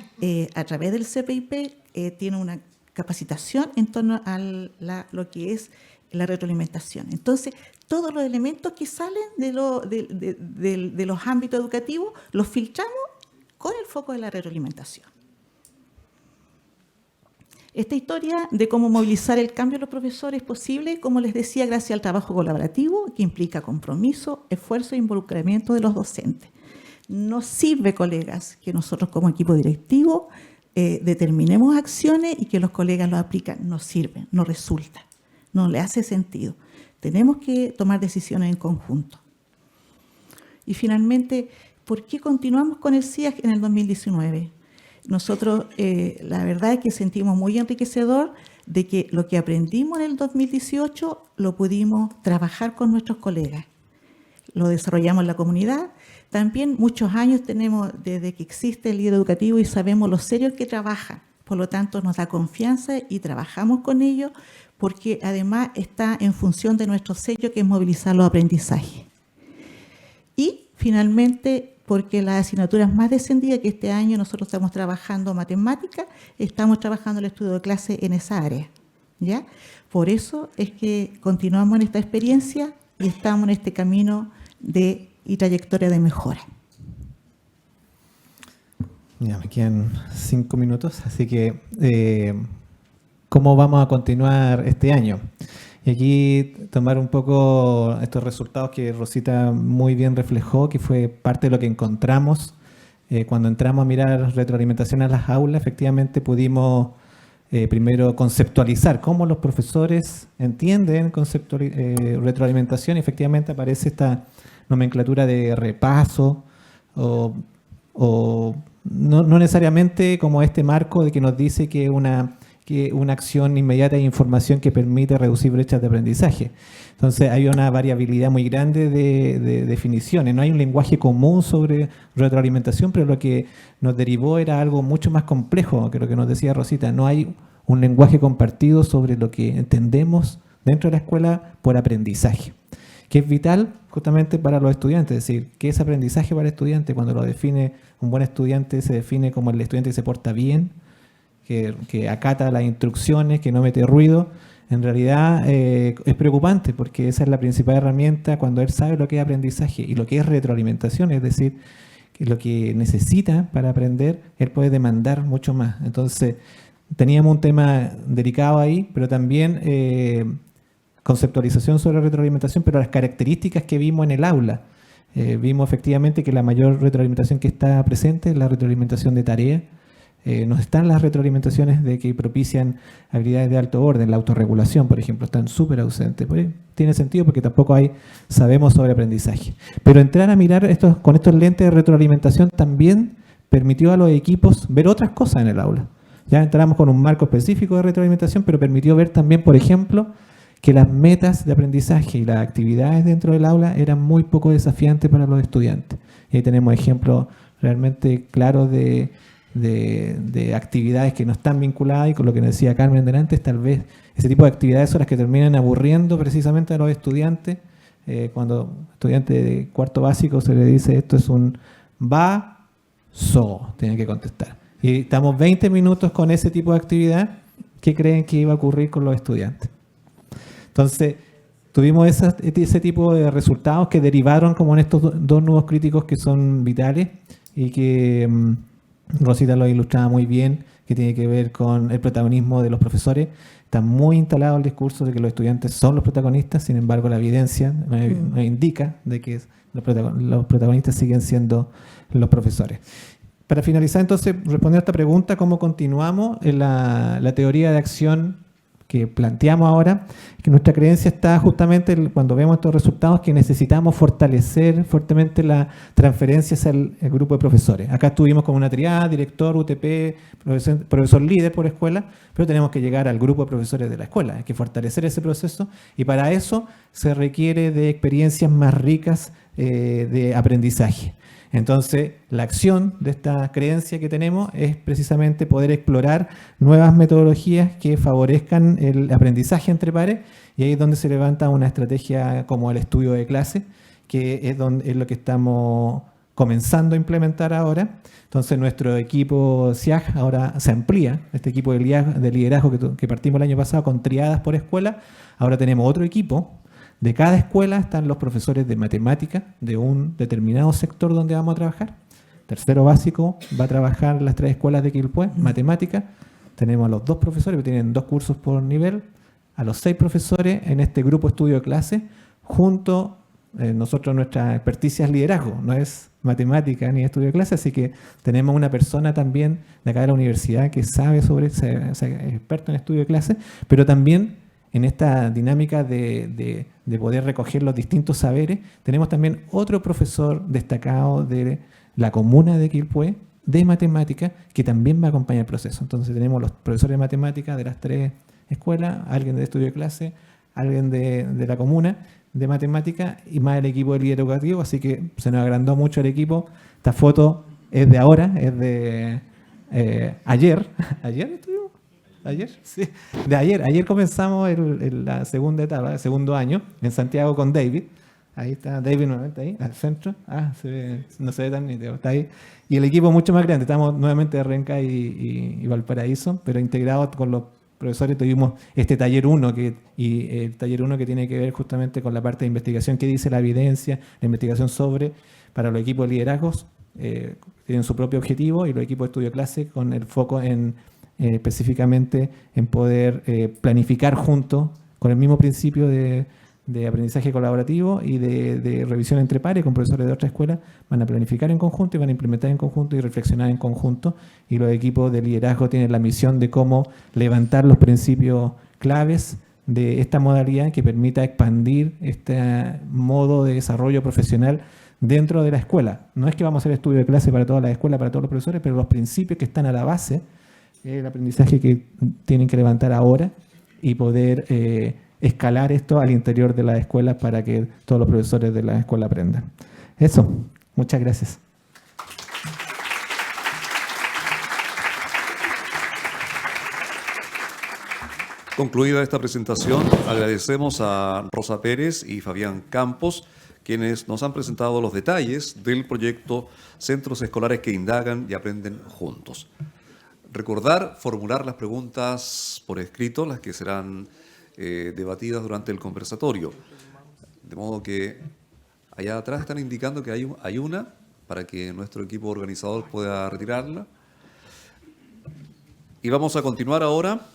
a través del CPIP, tiene una capacitación en torno a lo que es la retroalimentación. Entonces, todos los elementos que salen de los ámbitos educativos los filtramos con el foco de la retroalimentación. Esta historia de cómo movilizar el cambio de los profesores es posible, como les decía, gracias al trabajo colaborativo que implica compromiso, esfuerzo e involucramiento de los docentes. No sirve, colegas, que nosotros como equipo directivo determinemos acciones y que los colegas lo aplican. No sirve, no resulta, no le hace sentido. Tenemos que tomar decisiones en conjunto. Y finalmente, ¿por qué continuamos con el CIAG en el 2019? Nosotros, la verdad es que sentimos muy enriquecedor de que lo que aprendimos en el 2018 lo pudimos trabajar con nuestros colegas. Lo desarrollamos en la comunidad. También muchos años tenemos desde que existe el líder educativo y sabemos lo serio que trabaja. Por lo tanto, nos da confianza y trabajamos con ellos porque además está en función de nuestro sello, que es movilizar los aprendizajes. Y finalmente, porque las asignaturas más descendidas, que este año nosotros estamos trabajando matemáticas, estamos trabajando el estudio de clase en esa área, ¿ya? Por eso es que continuamos en esta experiencia y estamos en este camino y trayectoria de mejora. Ya me quedan 5 minutos, así que ¿cómo vamos a continuar este año? Y aquí tomar un poco estos resultados que Rosita muy bien reflejó, que fue parte de lo que encontramos. Cuando entramos a mirar retroalimentación a las aulas, efectivamente pudimos primero conceptualizar cómo los profesores entienden retroalimentación, y efectivamente aparece esta nomenclatura de repaso o no necesariamente como este marco de que nos dice que una acción inmediata de información que permite reducir brechas de aprendizaje. Entonces hay una variabilidad muy grande de definiciones. No hay un lenguaje común sobre retroalimentación, pero lo que nos derivó era algo mucho más complejo que lo que nos decía Rosita. No hay un lenguaje compartido sobre lo que entendemos dentro de la escuela por aprendizaje, que es vital justamente para los estudiantes. Es decir, ¿qué es aprendizaje para el estudiante? Cuando lo define un buen estudiante, se define como el estudiante que se porta bien, que acata las instrucciones, que no mete ruido. En realidad es preocupante porque esa es la principal herramienta cuando él sabe lo que es aprendizaje y lo que es retroalimentación, es decir, que lo que necesita para aprender, él puede demandar mucho más. Entonces, teníamos un tema delicado ahí, pero también conceptualización sobre retroalimentación, pero las características que vimos en el aula. Vimos efectivamente que la mayor retroalimentación que está presente es la retroalimentación de tarea. No están las retroalimentaciones de que propician habilidades de alto orden, la autorregulación, por ejemplo, están súper ausentes. Pues, tiene sentido porque tampoco sabemos sobre aprendizaje. Pero entrar a mirar con estos lentes de retroalimentación también permitió a los equipos ver otras cosas en el aula. Ya entramos con un marco específico de retroalimentación, pero permitió ver también, por ejemplo, que las metas de aprendizaje y las actividades dentro del aula eran muy poco desafiantes para los estudiantes. Y ahí tenemos ejemplos realmente claros de actividades que no están vinculadas, y con lo que decía Carmen delante, tal vez ese tipo de actividades son las que terminan aburriendo precisamente a los estudiantes. Cuando estudiante de cuarto básico se le dice esto es un va-so, tienen que contestar. Y estamos 20 minutos con ese tipo de actividad. ¿Qué creen que iba a ocurrir con los estudiantes? Entonces, tuvimos ese tipo de resultados que derivaron como en estos dos nudos críticos que son vitales y que Rosita lo ilustraba muy bien, que tiene que ver con el protagonismo de los profesores. Está muy instalado el discurso de que los estudiantes son los protagonistas, sin embargo la evidencia nos indica de que los protagonistas siguen siendo los profesores. Para finalizar entonces, responder a esta pregunta, ¿cómo continuamos en la teoría de acción que planteamos ahora? Que nuestra creencia está justamente cuando vemos estos resultados que necesitamos fortalecer fuertemente la transferencia hacia el grupo de profesores. Acá estuvimos con una triada, director, UTP, profesor líder por escuela, pero tenemos que llegar al grupo de profesores de la escuela. Hay que fortalecer ese proceso y para eso se requiere de experiencias más ricas de aprendizaje. Entonces, la acción de esta creencia que tenemos es precisamente poder explorar nuevas metodologías que favorezcan el aprendizaje entre pares, y ahí es donde se levanta una estrategia como el estudio de clase, que es lo que estamos comenzando a implementar ahora. Entonces, nuestro equipo SIAG ahora se amplía, este equipo de liderazgo que partimos el año pasado con triadas por escuela. Ahora tenemos otro equipo. De cada escuela están los profesores de matemática de un determinado sector donde vamos a trabajar. Tercero básico va a trabajar las 3 escuelas de Quilpué, matemática. Tenemos a los 2 profesores que tienen 2 cursos por nivel, a los 6 profesores en este grupo estudio de clase, junto nosotros nuestra experticia es liderazgo, no es matemática ni estudio de clase, así que tenemos una persona también de acá de la universidad que sabe sobre, es experto en estudio de clase, pero también en esta dinámica de poder recoger los distintos saberes, tenemos también otro profesor destacado de la comuna de Quilpué, de matemática, que también va a acompañar el proceso. Entonces tenemos los profesores de matemática de las 3 escuelas, alguien de estudio de clase, alguien de la comuna de matemática y más el equipo de líder educativo, así que se nos agrandó mucho el equipo. Esta foto es de ahora, es de ayer. ¿Ayer estuvimos? ¿Ayer? Sí. De ayer comenzamos la segunda etapa, el segundo año, en Santiago con David. Ahí está David nuevamente ahí, al centro. No se ve tan nítido, está ahí. Y el equipo mucho más grande. Estamos nuevamente de Renca y Valparaíso, pero integrados con los profesores. Tuvimos este taller 1 y el taller 1 que tiene que ver justamente con la parte de investigación que dice la evidencia, la investigación para los equipos de liderazgos. Tienen su propio objetivo y los equipos de estudio clase con el foco específicamente en poder planificar juntos con el mismo principio de aprendizaje colaborativo y de revisión entre pares con profesores de otra escuela. Van a planificar en conjunto y van a implementar en conjunto y reflexionar en conjunto, y los equipos de liderazgo tienen la misión de cómo levantar los principios claves de esta modalidad que permita expandir este modo de desarrollo profesional dentro de la escuela. No es que vamos a hacer estudio de clase para toda la escuela, para todos los profesores, pero los principios que están a la base, el aprendizaje que tienen que levantar ahora y poder escalar esto al interior de las escuelas para que todos los profesores de la escuela aprendan. Eso, muchas gracias. Concluida esta presentación, agradecemos a Rosa Pérez y Fabián Campos, quienes nos han presentado los detalles del proyecto Centros Escolares que Indagan y Aprenden Juntos. Recordar, formular las preguntas por escrito, las que serán debatidas durante el conversatorio. De modo que allá atrás están indicando que hay una, para que nuestro equipo organizador pueda retirarla. Y vamos a continuar ahora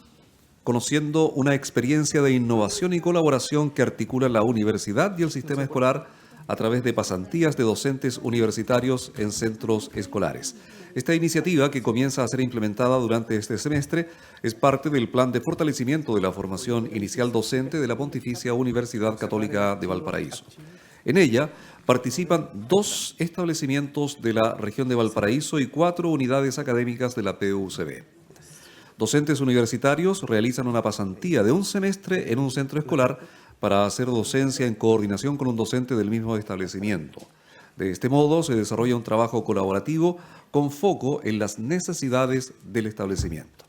conociendo una experiencia de innovación y colaboración que articula la universidad y el sistema escolar a través de pasantías de docentes universitarios en centros escolares. Esta iniciativa, que comienza a ser implementada durante este semestre, es parte del plan de fortalecimiento de la formación inicial docente de la Pontificia Universidad Católica de Valparaíso. En ella participan 2 establecimientos de la región de Valparaíso y 4 unidades académicas de la PUCB. Docentes universitarios realizan una pasantía de un semestre en un centro escolar para hacer docencia en coordinación con un docente del mismo establecimiento. De este modo se desarrolla un trabajo colaborativo con foco en las necesidades del establecimiento.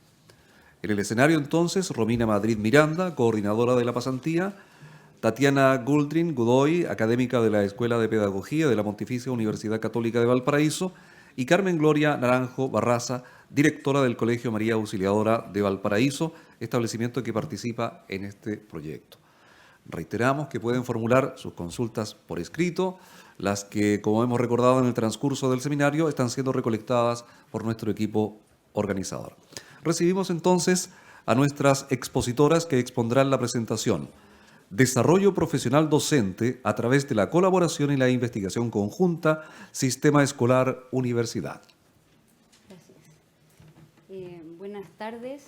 En el escenario entonces, Romina Madrid Miranda, coordinadora de la pasantía, Tatiana Guldrin Godoy, académica de la Escuela de Pedagogía de la Pontificia Universidad Católica de Valparaíso, y Carmen Gloria Naranjo Barraza, directora del Colegio María Auxiliadora de Valparaíso, establecimiento que participa en este proyecto. Reiteramos que pueden formular sus consultas por escrito, las que, como hemos recordado en el transcurso del seminario, están siendo recolectadas por nuestro equipo organizador. Recibimos entonces a nuestras expositoras que expondrán la presentación: Desarrollo profesional docente a través de la colaboración y la investigación conjunta, Sistema Escolar Universidad. Gracias. Buenas tardes.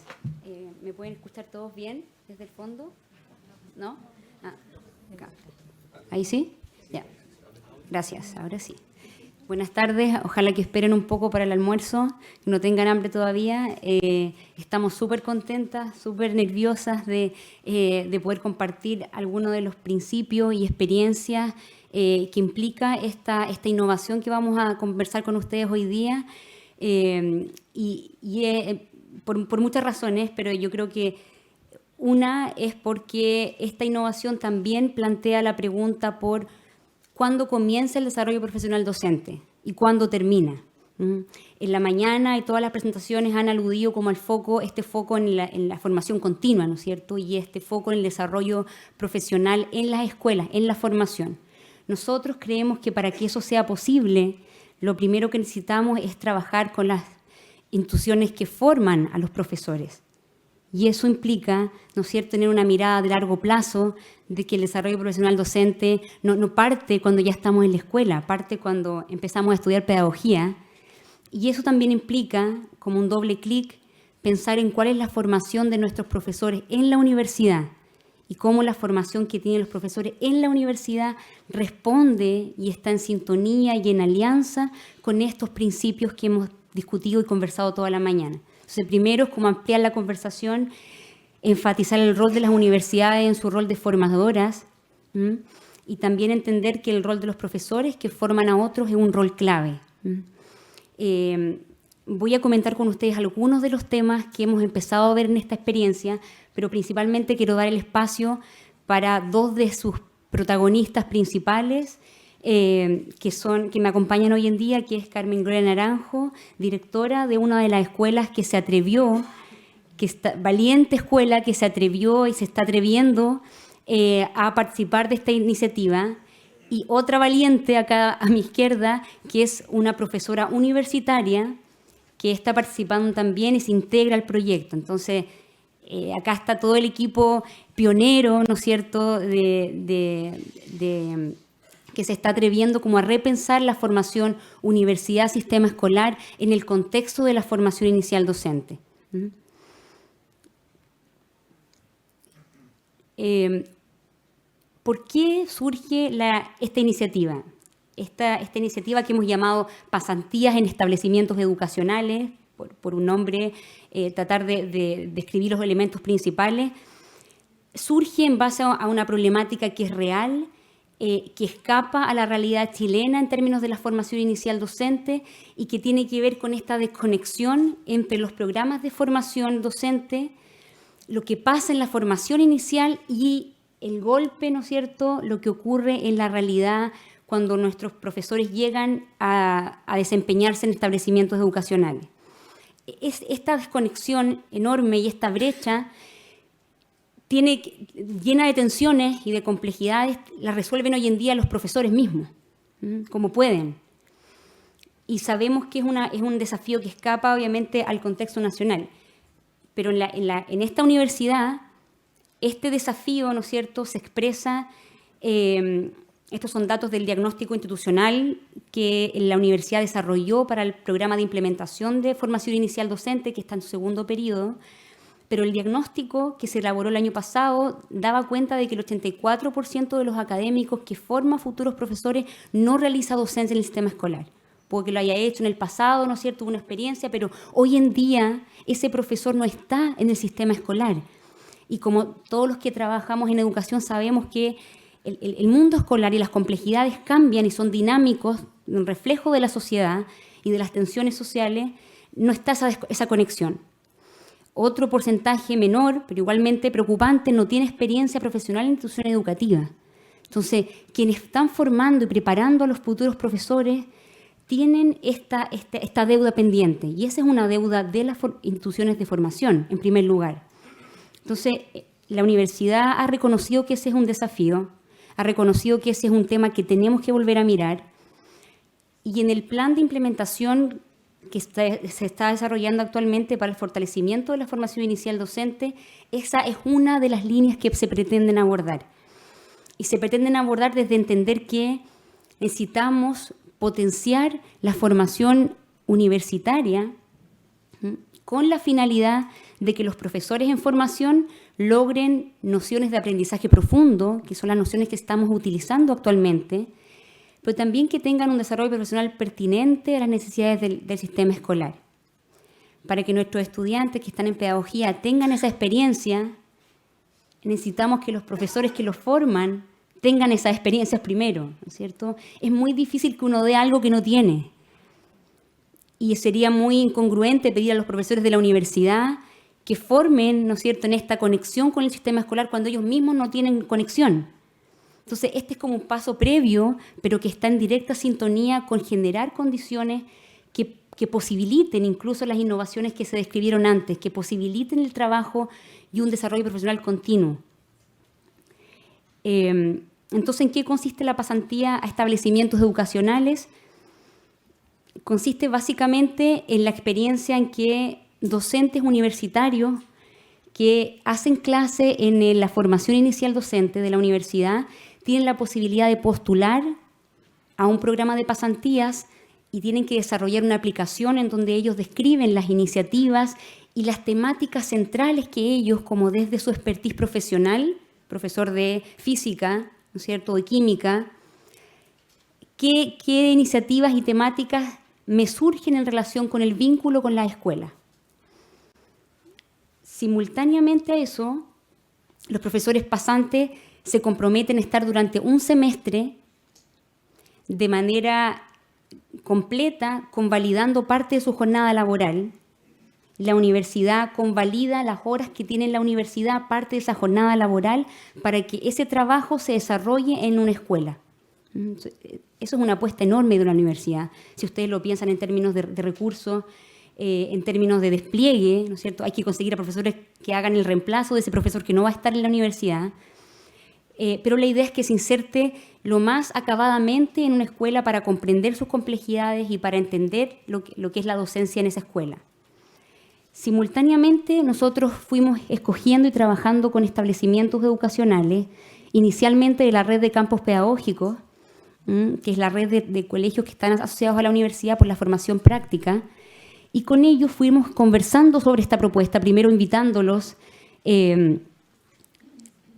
¿Me pueden escuchar todos bien desde el fondo? ¿No? Acá. ¿Ahí sí? Ya. Gracias, ahora sí. Buenas tardes, ojalá que esperen un poco para el almuerzo, que no tengan hambre todavía. Estamos súper contentas, súper nerviosas de poder compartir algunos de los principios y experiencias que implica esta innovación que vamos a conversar con ustedes hoy día. Por muchas razones, pero yo creo que una es porque esta innovación también plantea la pregunta por cuándo comienza el desarrollo profesional docente y cuándo termina. En la mañana y todas las presentaciones han aludido como al foco, este foco en la formación continua, ¿no es cierto? Y este foco en el desarrollo profesional en las escuelas, en la formación. Nosotros creemos que para que eso sea posible, lo primero que necesitamos es trabajar con las instituciones que forman a los profesores. Y eso implica, ¿no es cierto?, tener una mirada de largo plazo de que el desarrollo profesional docente no parte cuando ya estamos en la escuela, parte cuando empezamos a estudiar pedagogía. Y eso también implica, como un doble clic, pensar en cuál es la formación de nuestros profesores en la universidad y cómo la formación que tienen los profesores en la universidad responde y está en sintonía y en alianza con estos principios que hemos discutido y conversado toda la mañana. Entonces, primero es como ampliar la conversación, enfatizar el rol de las universidades en su rol de formadoras y también entender que el rol de los profesores que forman a otros es un rol clave. Voy a comentar con ustedes algunos de los temas que hemos empezado a ver en esta experiencia, pero principalmente quiero dar el espacio para 2 de sus protagonistas principales, que me acompañan hoy en día, que es Carmen Gloria Naranjo, directora de una de las escuelas que se atrevió, valiente escuela que se atrevió y se está atreviendo a participar de esta iniciativa, y otra valiente acá a mi izquierda, que es una profesora universitaria que está participando también y se integra al proyecto. Entonces, acá está todo el equipo pionero, ¿no es cierto?, que se está atreviendo como a repensar la formación universidad-sistema escolar en el contexto de la formación inicial docente. ¿Por qué surge esta iniciativa? Esta iniciativa que hemos llamado Pasantías en Establecimientos Educacionales, por un nombre, tratar de describir los elementos principales, surge en base a una problemática que es real, que escapa a la realidad chilena en términos de la formación inicial docente y que tiene que ver con esta desconexión entre los programas de formación docente, lo que pasa en la formación inicial y el golpe, ¿no es cierto?, lo que ocurre en la realidad cuando nuestros profesores llegan a desempeñarse en establecimientos educacionales. Esta desconexión enorme y esta brecha llena de tensiones y de complejidades, la resuelven hoy en día los profesores mismos, como pueden. Y sabemos que es un desafío que escapa, obviamente, al contexto nacional. Pero en esta universidad, este desafío, ¿no es cierto?, se expresa, estos son datos del diagnóstico institucional que la universidad desarrolló para el programa de implementación de formación inicial docente, que está en su segundo periodo, pero el diagnóstico que se elaboró el año pasado daba cuenta de que el 84% de los académicos que forman futuros profesores no realiza docencia en el sistema escolar. Porque lo haya hecho en el pasado, ¿no es cierto?, una experiencia, pero hoy en día ese profesor no está en el sistema escolar. Y como todos los que trabajamos en educación sabemos que el mundo escolar y las complejidades cambian y son dinámicos, un reflejo de la sociedad y de las tensiones sociales, no está esa conexión. Otro porcentaje menor, pero igualmente preocupante, no tiene experiencia profesional en instituciones educativas. Entonces, quienes están formando y preparando a los futuros profesores tienen esta deuda pendiente, y esa es una deuda de las instituciones de formación, en primer lugar. Entonces, la universidad ha reconocido que ese es un desafío, ha reconocido que ese es un tema que tenemos que volver a mirar, y en el plan de implementación que se está desarrollando actualmente para el fortalecimiento de la formación inicial docente, esa es una de las líneas que se pretenden abordar. Y se pretenden abordar desde entender que necesitamos potenciar la formación universitaria con la finalidad de que los profesores en formación logren nociones de aprendizaje profundo, que son las nociones que estamos utilizando actualmente, pero también que tengan un desarrollo profesional pertinente a las necesidades del sistema escolar. Para que nuestros estudiantes que están en pedagogía tengan esa experiencia, necesitamos que los profesores que los forman tengan esas experiencias primero, ¿no es cierto? Es muy difícil que uno dé algo que no tiene. Y sería muy incongruente pedir a los profesores de la universidad que formen, ¿no es cierto?, en esta conexión con el sistema escolar cuando ellos mismos no tienen conexión. Entonces, este es como un paso previo, pero que está en directa sintonía con generar condiciones que posibiliten incluso las innovaciones que se describieron antes, que posibiliten el trabajo y un desarrollo profesional continuo. Entonces, ¿en qué consiste la pasantía a establecimientos educacionales? Consiste básicamente en la experiencia en que docentes universitarios que hacen clase en la formación inicial docente de la universidad tienen la posibilidad de postular a un programa de pasantías y tienen que desarrollar una aplicación en donde ellos describen las iniciativas y las temáticas centrales que ellos, como desde su expertise profesional, profesor de física, ¿no es cierto?, de química, qué iniciativas y temáticas me surgen en relación con el vínculo con la escuela. Simultáneamente a eso, los profesores pasantes se comprometen a estar durante un semestre de manera completa, convalidando parte de su jornada laboral. La universidad convalida las horas que tiene la universidad, parte de esa jornada laboral, para que ese trabajo se desarrolle en una escuela. Eso es una apuesta enorme de la universidad. Si ustedes lo piensan en términos de recursos, en términos de despliegue, ¿no es cierto? Hay que conseguir a profesores que hagan el reemplazo de ese profesor que no va a estar en la universidad. Pero la idea es que se inserte lo más acabadamente en una escuela para comprender sus complejidades y para entender lo que es la docencia en esa escuela. Simultáneamente, nosotros fuimos escogiendo y trabajando con establecimientos educacionales, inicialmente de la red de campos pedagógicos, que es la red de colegios que están asociados a la universidad por la formación práctica, y con ellos fuimos conversando sobre esta propuesta, primero invitándolos y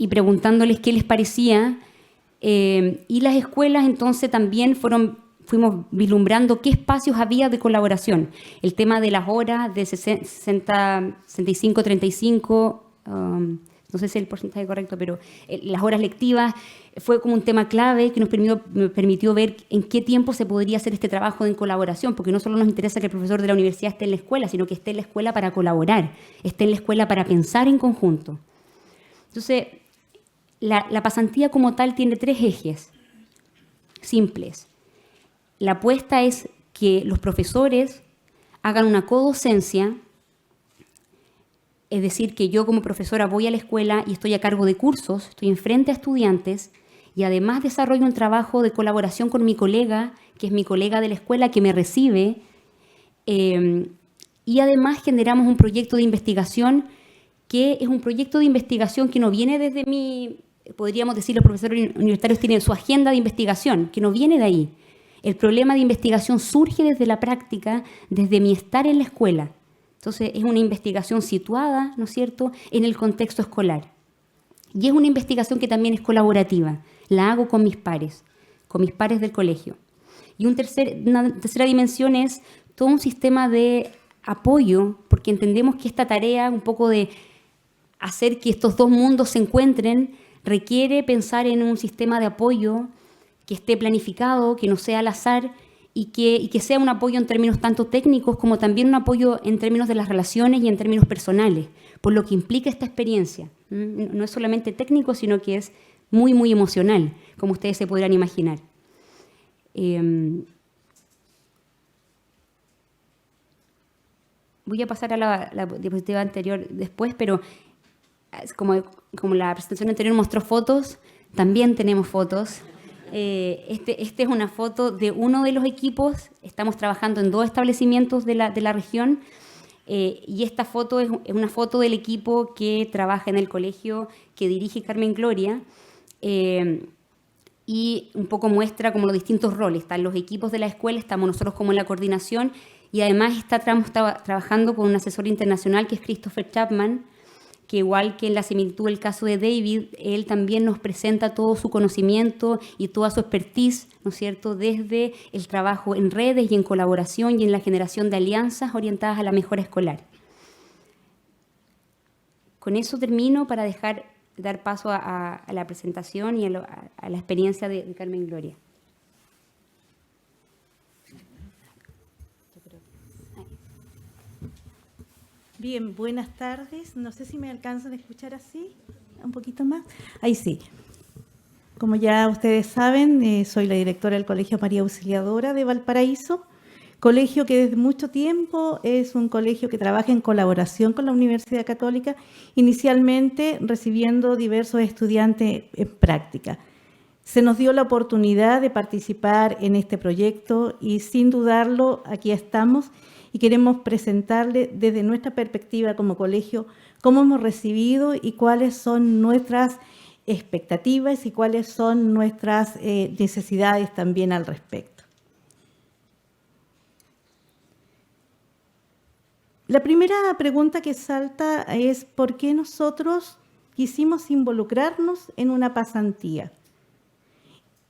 preguntándoles qué les parecía, y las escuelas entonces también fuimos vislumbrando qué espacios había de colaboración. El tema de las horas de 65, 35, no sé si es el porcentaje correcto, pero las horas lectivas fue como un tema clave que nos permitió ver en qué tiempo se podría hacer este trabajo en colaboración, porque no solo nos interesa que el profesor de la universidad esté en la escuela, sino que esté en la escuela para colaborar, esté en la escuela para pensar en conjunto. Entonces, la pasantía como tal tiene 3 ejes simples. La apuesta es que los profesores hagan una codocencia, es decir, que yo como profesora voy a la escuela y estoy a cargo de cursos, estoy enfrente a estudiantes y además desarrollo un trabajo de colaboración con mi colega, que es mi colega de la escuela que me recibe, y además generamos un proyecto de investigación que es un proyecto de investigación que no viene desde mi, podríamos decir, los profesores universitarios tienen su agenda de investigación, que no viene de ahí. El problema de investigación surge desde la práctica, desde mi estar en la escuela. Entonces, es una investigación situada, ¿no es cierto?, en el contexto escolar. Y es una investigación que también es colaborativa. La hago con mis pares del colegio. Y una tercera dimensión es todo un sistema de apoyo, porque entendemos que esta tarea, un poco de hacer que estos dos mundos se encuentren, requiere pensar en un sistema de apoyo que esté planificado, que no sea al azar, y que sea un apoyo en términos tanto técnicos como también un apoyo en términos de las relaciones y en términos personales, por lo que implica esta experiencia. No es solamente técnico, sino que es muy, muy emocional, como ustedes se podrán imaginar. Voy a pasar a la diapositiva anterior después, pero como la presentación anterior mostró fotos, también tenemos fotos. Este es una foto de uno de los equipos. Estamos trabajando en 2 establecimientos de la región y esta foto es una foto del equipo que trabaja en el colegio que dirige Carmen Gloria y un poco muestra como los distintos roles. Están los equipos de la escuela, estamos nosotros como en la coordinación y además estamos trabajando con un asesor internacional que es Christopher Chapman, que igual que en la similitud del caso de David, él también nos presenta todo su conocimiento y toda su expertise, ¿no es cierto?, desde el trabajo en redes y en colaboración y en la generación de alianzas orientadas a la mejora escolar. Con eso termino para dar paso a la presentación y a la experiencia de Carmen Gloria. Bien, buenas tardes. No sé si me alcanzan a escuchar así, un poquito más. Ahí sí. Como ya ustedes saben, soy la directora del Colegio María Auxiliadora de Valparaíso, colegio que desde mucho tiempo es un colegio que trabaja en colaboración con la Universidad Católica, inicialmente recibiendo diversos estudiantes en práctica. Se nos dio la oportunidad de participar en este proyecto y sin dudarlo aquí estamos y queremos presentarle desde nuestra perspectiva como colegio cómo hemos recibido y cuáles son nuestras expectativas y cuáles son nuestras necesidades también al respecto. La primera pregunta que salta es ¿por qué nosotros quisimos involucrarnos en una pasantía?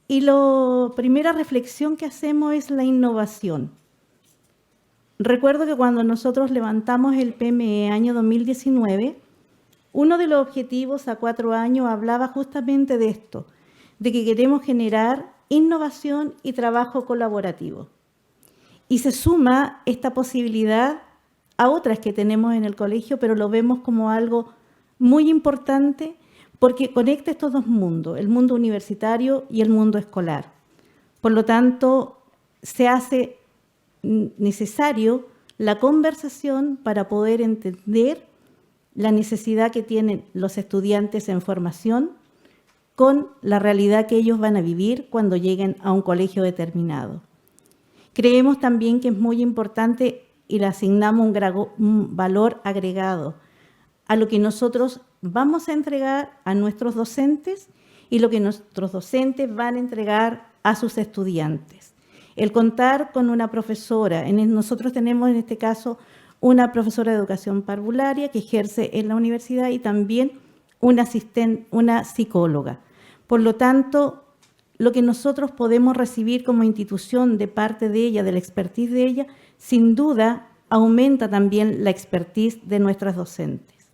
Y la primera reflexión que hacemos es la innovación. Recuerdo que cuando nosotros levantamos el PME año 2019, uno de los objetivos a 4 años hablaba justamente de esto, de que queremos generar innovación y trabajo colaborativo. Y se suma esta posibilidad a otras que tenemos en el colegio, pero lo vemos como algo muy importante porque conecta estos dos mundos, el mundo universitario y el mundo escolar. Por lo tanto, se hace necesario la conversación para poder entender la necesidad que tienen los estudiantes en formación con la realidad que ellos van a vivir cuando lleguen a un colegio determinado. Creemos también que es muy importante y le asignamos un valor agregado a lo que nosotros vamos a entregar a nuestros docentes y lo que nuestros docentes van a entregar a sus estudiantes. El contar con una profesora, nosotros tenemos en este caso una profesora de educación parvularia que ejerce en la universidad y también una psicóloga. Por lo tanto, lo que nosotros podemos recibir como institución de parte de ella, de la expertise de ella, sin duda aumenta también la expertise de nuestras docentes.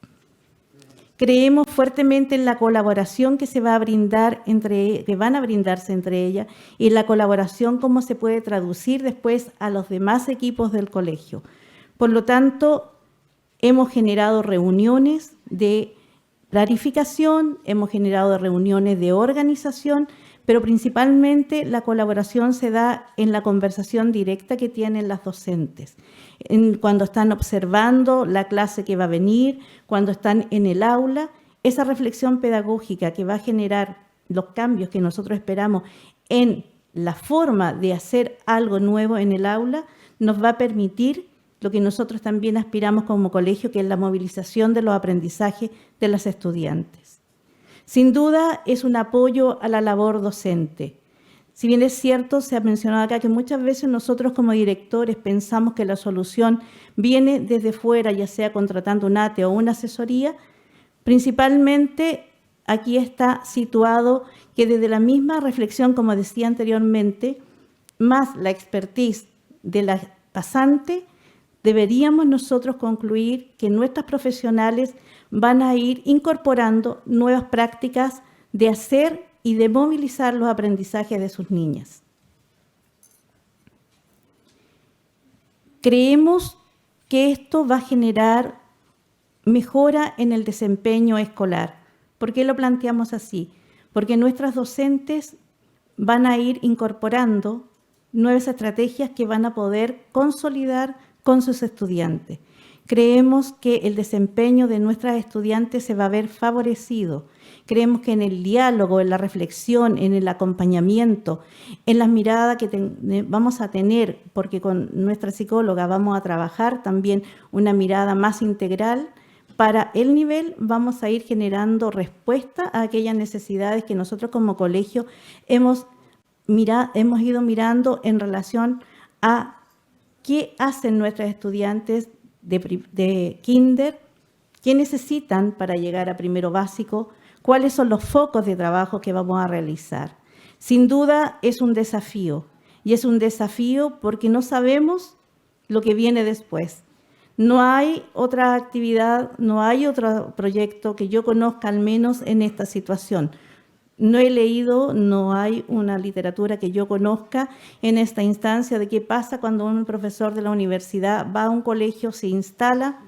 Creemos fuertemente en la colaboración que se va a brindar que van a brindarse entre ellas, y la colaboración cómo se puede traducir después a los demás equipos del colegio. Por lo tanto, hemos generado reuniones de planificación, hemos generado reuniones de organización, pero principalmente la colaboración se da en la conversación directa que tienen las docentes, cuando están observando la clase que va a venir, cuando están en el aula. Esa reflexión pedagógica que va a generar los cambios que nosotros esperamos en la forma de hacer algo nuevo en el aula, nos va a permitir lo que nosotros también aspiramos como colegio, que es la movilización de los aprendizajes de las estudiantes. Sin duda es un apoyo a la labor docente. Si bien es cierto, se ha mencionado acá que muchas veces nosotros como directores pensamos que la solución viene desde fuera, ya sea contratando un ATE o una asesoría, principalmente aquí está situado que desde la misma reflexión, como decía anteriormente, más la expertise de la pasante, deberíamos nosotros concluir que nuestros profesionales van a ir incorporando nuevas prácticas de hacer y de movilizar los aprendizajes de sus niñas. Creemos que esto va a generar mejora en el desempeño escolar. ¿Por qué lo planteamos así? Porque nuestras docentes van a ir incorporando nuevas estrategias que van a poder consolidar con sus estudiantes. Creemos que el desempeño de nuestras estudiantes se va a ver favorecido. Creemos que en el diálogo, en la reflexión, en el acompañamiento, en las miradas que vamos a tener, porque con nuestra psicóloga vamos a trabajar también una mirada más integral, para el nivel vamos a ir generando respuesta a aquellas necesidades que nosotros como colegio hemos ido mirando en relación a qué hacen nuestras estudiantes de kinder, qué necesitan para llegar a primero básico, cuáles son los focos de trabajo que vamos a realizar. Sin duda es un desafío, y es un desafío porque no sabemos lo que viene después. No hay otra actividad, no hay otro proyecto que yo conozca al menos en esta situación. No he leído, no hay una literatura que yo conozca en esta instancia de qué pasa cuando un profesor de la universidad va a un colegio, se instala,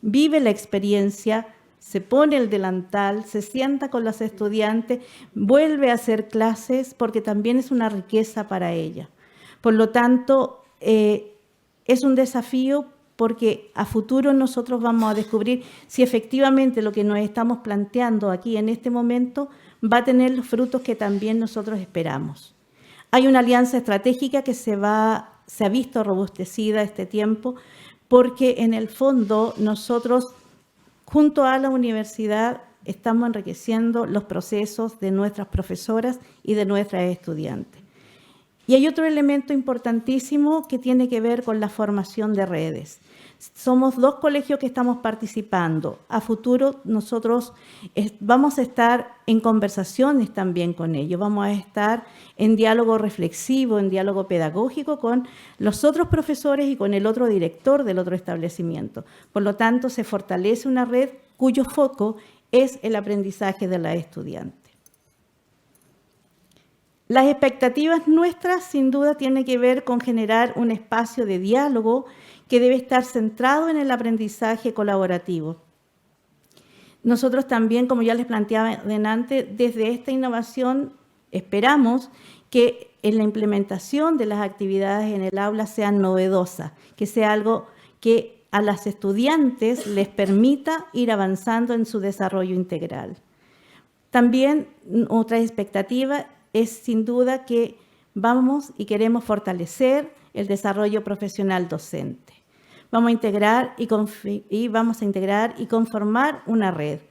vive la experiencia, se pone el delantal, se sienta con los estudiantes, vuelve a hacer clases, porque también es una riqueza para ella. Por lo tanto, es un desafío porque a futuro nosotros vamos a descubrir si efectivamente lo que nos estamos planteando aquí en este momento va a tener los frutos que también nosotros esperamos. Hay una alianza estratégica que se ha visto robustecida este tiempo, porque en el fondo nosotros, junto a la universidad, estamos enriqueciendo los procesos de nuestras profesoras y de nuestras estudiantes. Y hay otro elemento importantísimo que tiene que ver con la formación de redes. Somos 2 colegios que estamos participando. A futuro nosotros vamos a estar en conversaciones también con ellos, vamos a estar en diálogo reflexivo, en diálogo pedagógico con los otros profesores y con el otro director del otro establecimiento. Por lo tanto, se fortalece una red cuyo foco es el aprendizaje de la estudiante. Las expectativas nuestras, sin duda, tienen que ver con generar un espacio de diálogo que debe estar centrado en el aprendizaje colaborativo. Nosotros también, como ya les planteaba delante, desde esta innovación esperamos que en la implementación de las actividades en el aula sean novedosas, que sea algo que a las estudiantes les permita ir avanzando en su desarrollo integral. También otra expectativa es sin duda que vamos y queremos fortalecer el desarrollo profesional docente. Vamos a integrar y conformar una red,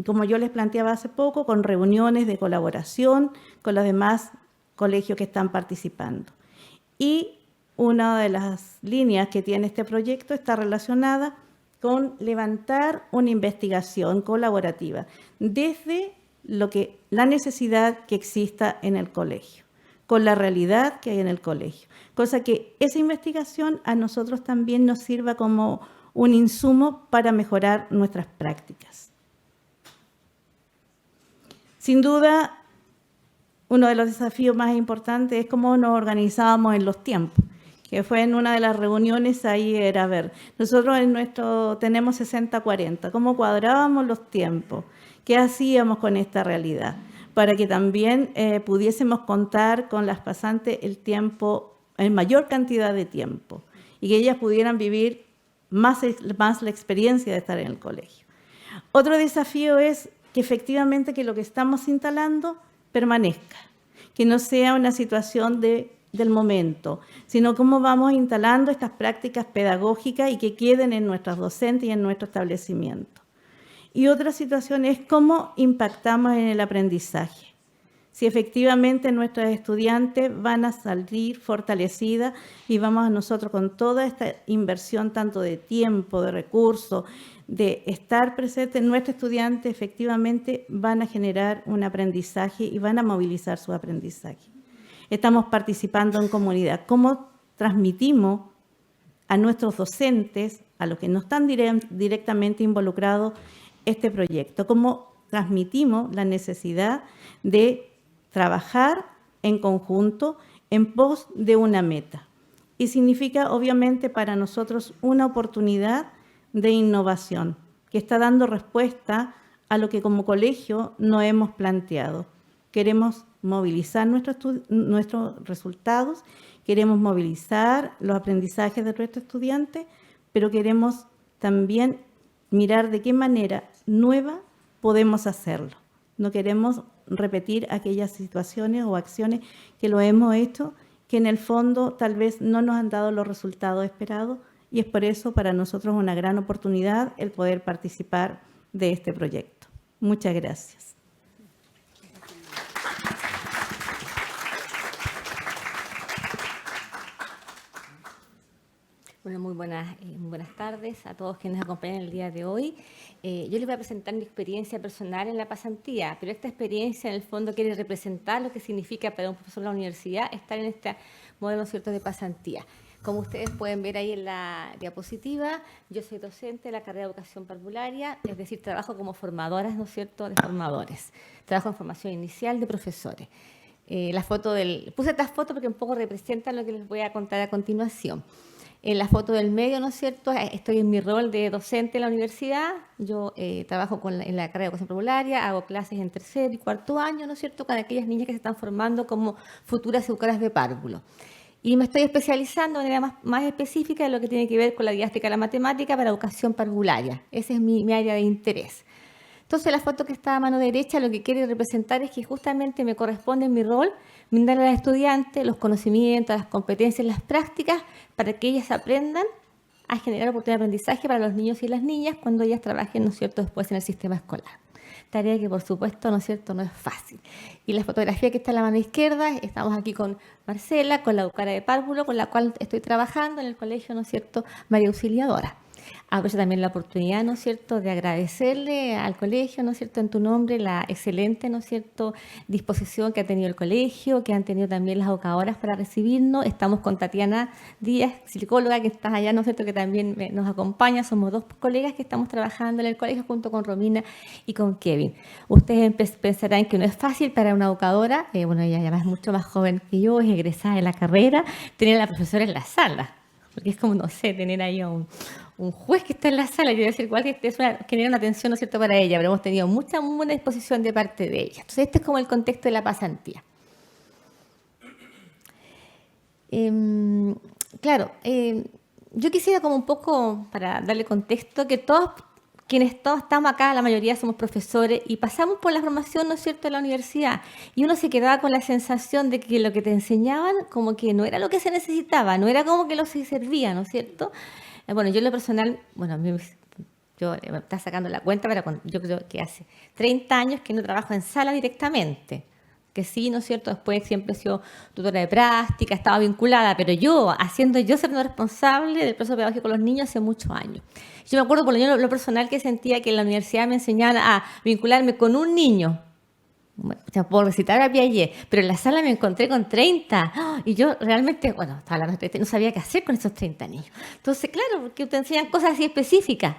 como yo les planteaba hace poco, con reuniones de colaboración con los demás colegios que están participando. Y una de las líneas que tiene este proyecto está relacionada con levantar una investigación colaborativa desde la necesidad que exista en el colegio, con la realidad que hay en el colegio. Cosa que esa investigación a nosotros también nos sirva como un insumo para mejorar nuestras prácticas. Sin duda, uno de los desafíos más importantes es cómo nos organizábamos en los tiempos, que fue en una de las reuniones, ahí era ver, nosotros tenemos 60-40, ¿cómo cuadrábamos los tiempos? ¿Qué hacíamos con esta realidad? Para que también pudiésemos contar con las pasantes el tiempo, en mayor cantidad de tiempo, y que ellas pudieran vivir más la experiencia de estar en el colegio. Otro desafío es que efectivamente que lo que estamos instalando permanezca, que no sea una situación del momento, sino cómo vamos instalando estas prácticas pedagógicas y que queden en nuestras docentes y en nuestro establecimiento. Y otra situación es cómo impactamos en el aprendizaje. Si efectivamente nuestras estudiantes van a salir fortalecidas y vamos a nosotros con toda esta inversión tanto de tiempo, de recursos, de estar presentes, nuestros estudiantes efectivamente van a generar un aprendizaje y van a movilizar su aprendizaje. Estamos participando en comunidad. ¿Cómo transmitimos a nuestros docentes, a los que no están directamente involucrados, este proyecto? ¿Cómo transmitimos la necesidad de trabajar en conjunto en pos de una meta? Y significa, obviamente, para nosotros una oportunidad de innovación que está dando respuesta a lo que como colegio no hemos planteado. Queremos movilizar nuestros resultados, queremos movilizar los aprendizajes de nuestros estudiantes, pero queremos también mirar de qué manera nueva podemos hacerlo. No queremos repetir aquellas situaciones o acciones que lo hemos hecho, que en el fondo tal vez no nos han dado los resultados esperados, y es por eso para nosotros una gran oportunidad el poder participar de este proyecto. Muchas gracias. Bueno, muy buenas tardes a todos quienes nos acompañan el día de hoy. Yo les voy a presentar mi experiencia personal en la pasantía, pero esta experiencia en el fondo quiere representar lo que significa para un profesor de la universidad estar en este modelo, ¿cierto?, de pasantía. Como ustedes pueden ver ahí en la diapositiva, yo soy docente de la carrera de educación parvularia, es decir, trabajo como formadora, ¿no es cierto?, de formadores. Trabajo en formación inicial de profesores. Puse estas fotos porque un poco representan lo que les voy a contar a continuación. En la foto del medio, ¿no es cierto?, estoy en mi rol de docente en la universidad. Yo trabajo en la carrera de educación parvularia, hago clases en tercer y cuarto año, ¿no es cierto?, con aquellas niñas que se están formando como futuras educadoras de párvulo. Y me estoy especializando de manera más específica en lo que tiene que ver con la didáctica de la matemática para educación parvularia. Ese es mi área de interés. Entonces, la foto que está a mano derecha lo que quiere representar es que justamente me corresponde en mi rol brindarle a las estudiantes los conocimientos, las competencias, las prácticas para que ellas aprendan a generar oportunidad de aprendizaje para los niños y las niñas cuando ellas trabajen, ¿no es cierto?, después en el sistema escolar. Tarea que, por supuesto, ¿no es cierto?, no es fácil. Y la fotografía que está a la mano izquierda, estamos aquí con Marcela, con la educadora de párvulo, con la cual estoy trabajando en el colegio, ¿no es cierto?, María Auxiliadora. Aprovecho también la oportunidad, ¿no es cierto?, de agradecerle al colegio, ¿no es cierto?, en tu nombre, la excelente, ¿no es cierto?, disposición que ha tenido el colegio, que han tenido también las educadoras para recibirnos. Estamos con Tatiana Díaz, psicóloga, que está allá, ¿no es cierto?, que también nos acompaña. Somos dos colegas que estamos trabajando en el colegio junto con Romina y con Kevin. Ustedes pensarán que no es fácil para una educadora, bueno, ella ya es mucho más joven que yo, es egresada de la carrera, tener a la profesora en la sala, porque es como, no sé, tener ahí a un juez que está en la sala. Yo voy a decir igual que genera una atención, ¿no es cierto?, para ella, pero hemos tenido mucha muy buena disposición de parte de ella. Entonces, este es como el contexto de la pasantía. Yo quisiera como un poco, para darle contexto, que todos estamos acá, la mayoría somos profesores y pasamos por la formación, ¿no es cierto?, de la universidad, y uno se quedaba con la sensación de que lo que te enseñaban como que no era lo que se necesitaba, no era como que lo se servía, ¿no es cierto? Bueno, yo en lo personal, bueno, yo me está sacando la cuenta, pero yo creo que hace 30 años que no trabajo en sala directamente, que sí, ¿no es cierto? Después siempre he sido tutora de práctica, estaba vinculada, pero yo siendo responsable del proceso pedagógico con los niños hace muchos años. Yo me acuerdo por lo personal que sentía que en la universidad me enseñaban a vincularme con un niño. Puedo recitar a Piaget, pero en la sala me encontré con 30 y yo realmente, bueno, estaba hablando de 30, no sabía qué hacer con esos 30 niños. Entonces, claro, porque te enseñan cosas así específicas.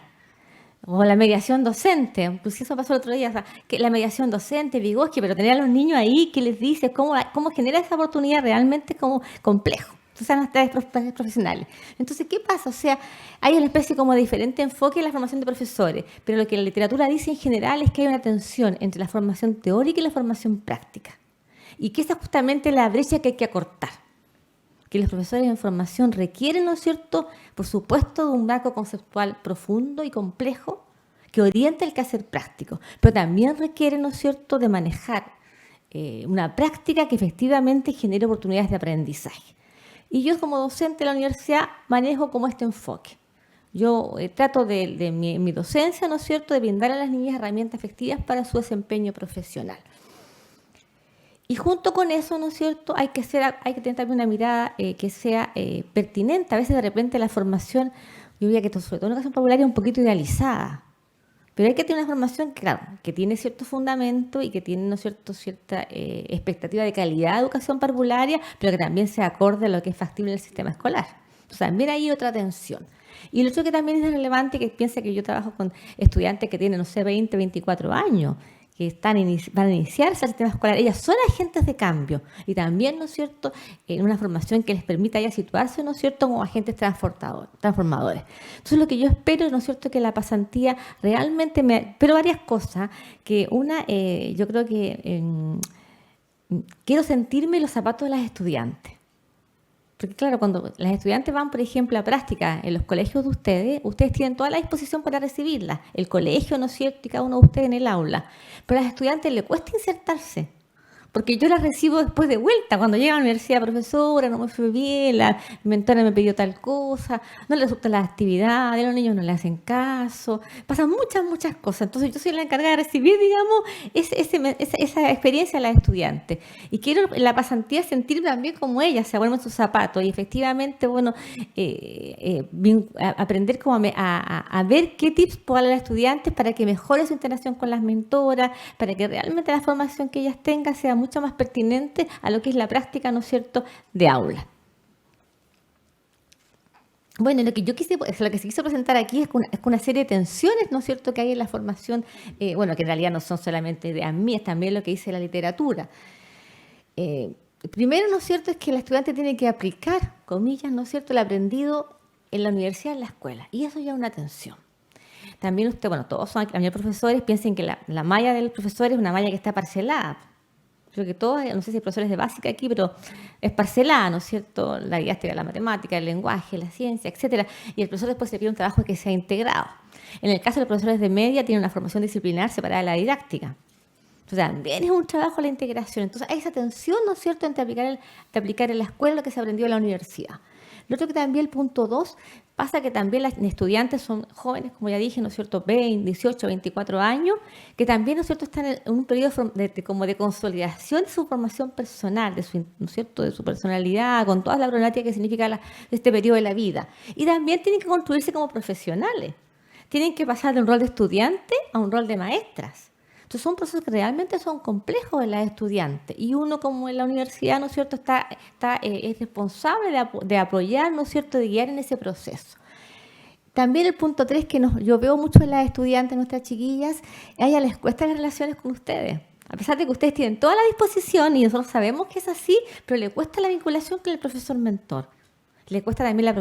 O la mediación docente, pues eso pasó el otro día, o sea, que la mediación docente, Vygotsky, pero tener a los niños ahí, ¿qué les dice? ¿Cómo genera esa oportunidad? Realmente como complejo. Entonces, las tareas profesionales. Entonces, ¿qué pasa? O sea, hay una especie como de diferente enfoque en la formación de profesores, pero lo que la literatura dice en general es que hay una tensión entre la formación teórica y la formación práctica. Y que esa es justamente la brecha que hay que acortar. Que los profesores en formación requieren, ¿no es cierto?, por supuesto, de un marco conceptual profundo y complejo que oriente el quehacer práctico, pero también requieren, ¿no es cierto?, de manejar una práctica que efectivamente genere oportunidades de aprendizaje. Y yo como docente de la universidad manejo como este enfoque. Yo trato de mi docencia, ¿no es cierto?, de brindar a las niñas herramientas efectivas para su desempeño profesional. Y junto con eso, ¿no es cierto?, hay que tener también una mirada que sea pertinente. A veces de repente la formación, yo diría que sobre todo en la educación popular es un poquito idealizada, pero hay que tener una formación, claro, que tiene cierto fundamento y que tiene, ¿no es cierto?, cierta expectativa de calidad de educación parvularia, pero que también se acorde a lo que es factible en el sistema escolar. Entonces también hay otra tensión. Y lo otro que también es relevante, que piensa que yo trabajo con estudiantes que tienen, no sé, 20, 24 años, que van a iniciarse al sistema escolar. Ellas son agentes de cambio y también, ¿no es cierto?, en una formación que les permita ya situarse, ¿no es cierto?, como agentes transformadores. Entonces, lo que yo espero, ¿no es cierto?, que la pasantía realmente pero varias cosas, que una, yo creo que quiero sentirme en los zapatos de las estudiantes. Porque claro, cuando las estudiantes van, por ejemplo, a práctica en los colegios de ustedes tienen toda la disposición para recibirlas. El colegio, ¿no es cierto?, y cada uno de ustedes en el aula. Pero a las estudiantes les cuesta insertarse. Porque yo las recibo después de vuelta. Cuando llega a la universidad, profesora, no me fue bien, la mentora me pidió tal cosa, no le resulta la actividad, los niños no le hacen caso. Pasan muchas cosas. Entonces yo soy la encargada de recibir, digamos, esa experiencia a las estudiantes. Y quiero en la pasantía sentirme también como ellas, se vuelven sus zapatos. Y efectivamente, bueno, aprender como a ver qué tips puedo darle a las estudiantes para que mejore su interacción con las mentoras, para que realmente la formación que ellas tengan sea mucho más pertinente a lo que es la práctica, ¿no es cierto?, de aula. Bueno, lo que se quiso presentar aquí es una serie de tensiones, ¿no es cierto?, que hay en la formación, bueno, que en realidad no son solamente de a mí, es también lo que dice la literatura. Primero, ¿no es cierto?, es que el estudiante tiene que aplicar, comillas, ¿no es cierto?, el aprendido en la universidad, en la escuela, y eso ya es una tensión. También todos son profesores, piensen que la malla del profesor es una malla que está parcelada. Creo que todos, no sé si hay profesores de básica aquí, pero es parcelada, ¿no es cierto?, la didáctica, la matemática, el lenguaje, la ciencia, etcétera. Y el profesor después se pide un trabajo que sea integrado. En el caso de los profesores de media, tienen una formación disciplinar separada de la didáctica. Entonces, también es un trabajo la integración. Entonces, hay esa tensión, ¿no es cierto?, entre aplicar en la escuela lo que se aprendió en la universidad. Lo otro que también, el punto 2, pasa que también las estudiantes son jóvenes, como ya dije, ¿no es cierto?, 20, 18, 24 años, que también, ¿no es cierto?, están en un periodo como de consolidación de su formación personal, ¿no es cierto?, de su personalidad, con toda la problemática que significa este periodo de la vida. Y también tienen que construirse como profesionales. Tienen que pasar de un rol de estudiante a un rol de maestras. Entonces son procesos que realmente son complejos en las estudiantes y uno como en la universidad, ¿no es cierto?, es responsable de apoyar, ¿no es cierto?, de guiar en ese proceso. También el punto 3 que yo veo mucho en las estudiantes, nuestras chiquillas, a ellas les cuesta las relaciones con ustedes. A pesar de que ustedes tienen toda la disposición y nosotros sabemos que es así, pero le cuesta la vinculación con el profesor mentor. Le cuesta también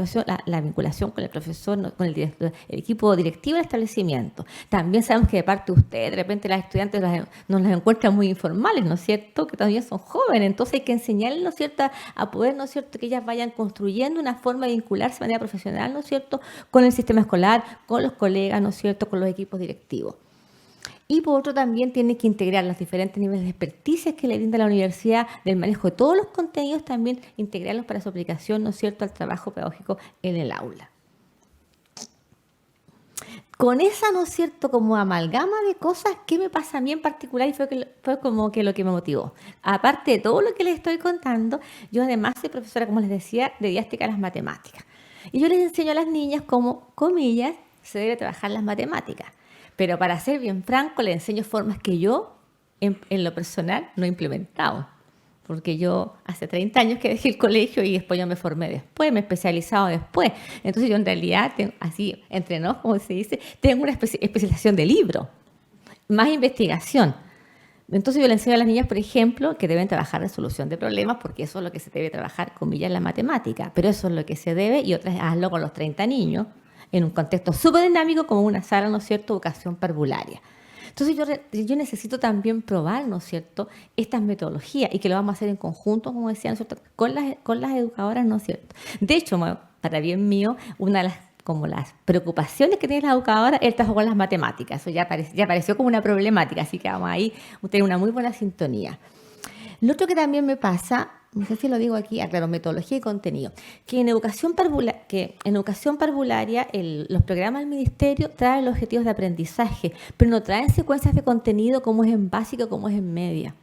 la vinculación con el profesor, con el equipo directivo del establecimiento. También sabemos que de parte de usted, de repente las estudiantes nos las encuentran muy informales, ¿no es cierto?, que todavía son jóvenes. Entonces hay que enseñarles, ¿no es cierto?, a poder, ¿no es cierto?, que ellas vayan construyendo una forma de vincularse de manera profesional, ¿no es cierto?, con el sistema escolar, con los colegas, ¿no es cierto?, con los equipos directivos. Y por otro también tiene que integrar los diferentes niveles de experticias que le brinda la universidad del manejo de todos los contenidos, también integrarlos para su aplicación, ¿no es cierto?, al trabajo pedagógico en el aula. Con esa, ¿no es cierto?, como amalgama de cosas, ¿qué me pasa a mí en particular? Y fue como que lo que me motivó. Aparte de todo lo que les estoy contando, yo además soy profesora, como les decía, de didáctica de las matemáticas. Y yo les enseño a las niñas cómo, comillas, se debe trabajar las matemáticas. Pero para ser bien franco, les enseño formas que yo, en lo personal, no he implementado. porque yo hace 30 años que dejé el colegio y después yo me formé después, me he especializado después. Entonces yo en realidad, así entre nos, como se dice, tengo una especialización de libro, más investigación. Entonces yo le enseño a las niñas, por ejemplo, que deben trabajar resolución de problemas, porque eso es lo que se debe trabajar, comillas, en la matemática, pero eso es lo que se debe, y otras hazlo con los 30 niños, en un contexto súper dinámico como una sala, ¿no es cierto?, educación parvularia. Entonces yo necesito también probar, ¿no es cierto?, estas metodologías, y que lo vamos a hacer en conjunto, como decía, ¿no es cierto?, con las educadoras, ¿no es cierto? De hecho, para bien mío, una de las preocupaciones que tiene la educadora es el trabajo con las matemáticas. Eso ya apareció como una problemática, así que vamos ahí a tener una muy buena sintonía. Lo otro que también me pasa, no sé si lo digo aquí, aclaro, metodología y contenido, que en educación parvularia los programas del ministerio traen los objetivos de aprendizaje, pero no traen secuencias de contenido como es en básica, como es en media.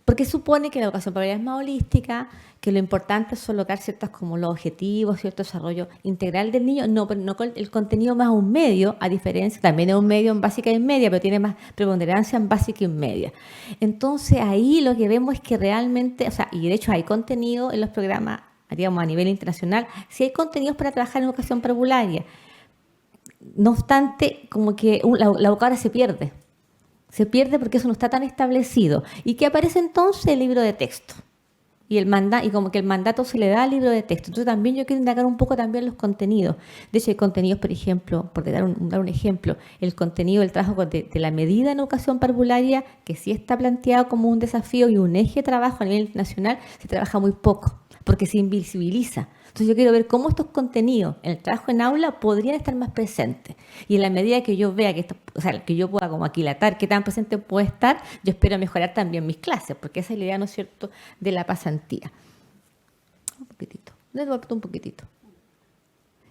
Porque supone que la educación parvularia es más holística, que lo importante es colocar ciertos como los objetivos, cierto desarrollo integral del niño, pero no con el contenido más un medio, a diferencia, también es un medio en básica y en media, pero tiene más preponderancia en básica y en media. Entonces ahí lo que vemos es que realmente, y de hecho hay contenido en los programas, digamos a nivel internacional, sí hay contenidos para trabajar en educación parvularia. No obstante, como que la educadora se pierde porque eso no está tan establecido. ¿Y qué aparece entonces? El libro de texto. Y como que el mandato se le da al libro de texto. Entonces también yo quiero indagar un poco también los contenidos. De hecho, hay contenidos, por ejemplo, por dar un ejemplo, el contenido del trabajo de la medida en educación parvularia, que sí está planteado como un desafío y un eje de trabajo a nivel internacional, se trabaja muy poco, porque se invisibiliza. Entonces yo quiero ver cómo estos contenidos en el trabajo en aula podrían estar más presentes. Y en la medida que yo vea que yo pueda como aquilatar qué tan presente puede estar, yo espero mejorar también mis clases, porque esa es la idea, ¿no es cierto?, de la pasantía. Un poquitito.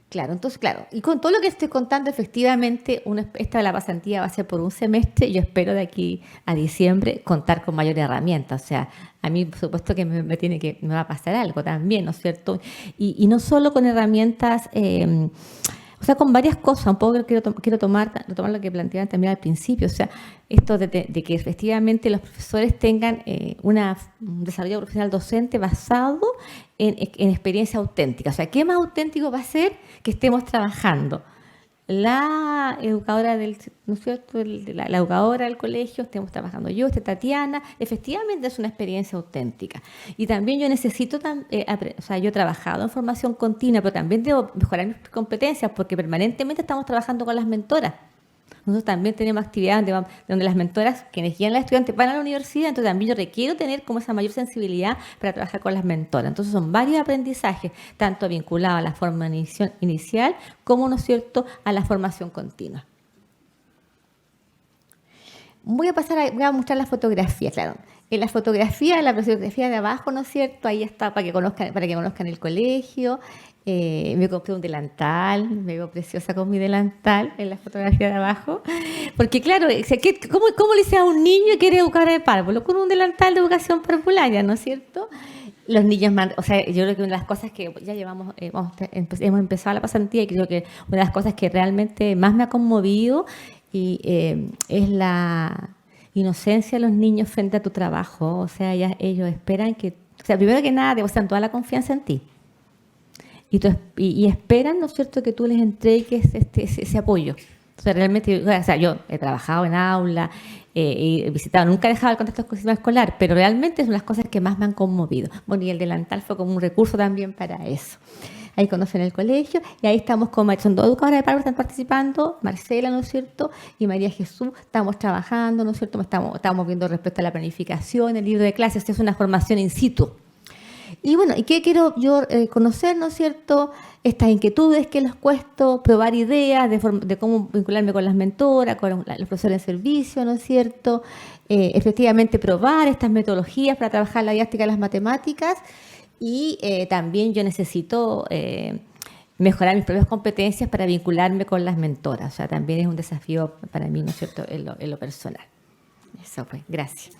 Claro, y con todo lo que estoy contando, efectivamente, esta de la pasantía va a ser por un semestre, y yo espero de aquí a diciembre contar con mayores herramientas. O sea, a mí, por supuesto, que me va a pasar algo también, ¿no es cierto? Y no solo con herramientas, con varias cosas. Un poco quiero tomar lo que planteaban también al principio, o sea, esto de que efectivamente los profesores tengan un desarrollo profesional docente basado en experiencia auténtica. O sea, ¿qué más auténtico va a ser que estemos trabajando? La educadora ¿no es cierto?, la educadora del colegio, estemos trabajando yo, Tatiana, efectivamente es una experiencia auténtica. Y también yo necesito, yo he trabajado en formación continua, pero también debo mejorar mis competencias, porque permanentemente estamos trabajando con las mentoras. Nosotros también tenemos actividades donde las mentoras, quienes guían a los estudiantes, van a la universidad, entonces también yo requiero tener como esa mayor sensibilidad para trabajar con las mentoras. Entonces son varios aprendizajes, tanto vinculados a la formación inicial como, ¿no es cierto?, a la formación continua. Voy a mostrar la fotografía, claro. En la fotografía de abajo, ¿no es cierto?, ahí está para que conozcan el colegio. Me compré un delantal, me veo preciosa con mi delantal en la fotografía de abajo, porque claro, ¿cómo le dice a un niño que quiere educar de párvulo? Con un delantal de educación parvularia, ¿no es cierto? Los niños, yo creo que una de las cosas que ya hemos empezado la pasantía, y creo que una de las cosas que realmente más me ha conmovido es la inocencia de los niños frente a tu trabajo. O sea, ellos esperan primero que nada, depositan toda la confianza en ti. Y esperan, ¿no es cierto?, que tú les entregues ese apoyo. O sea, realmente, yo he trabajado en aula, he visitado, nunca he dejado el contexto escolar, pero realmente son las cosas que más me han conmovido. Bueno, y el delantal fue como un recurso también para eso. Ahí conocen el colegio, y ahí estamos son dos educadoras de párvulo que están participando, Marcela, ¿no es cierto?, y María Jesús. Estamos trabajando, ¿no es cierto?, estamos viendo respecto a la planificación, el libro de clases, es una formación in situ. Y bueno, ¿y qué quiero yo conocer, ¿no es cierto?, estas inquietudes que les cuesta, probar ideas de cómo vincularme con las mentoras, con los profesores de servicio, ¿no es cierto?, efectivamente probar estas metodologías para trabajar la didáctica de las matemáticas, y también yo necesito mejorar mis propias competencias para vincularme con las mentoras. O sea, también es un desafío para mí, ¿no es cierto?, en lo personal. Eso pues, gracias.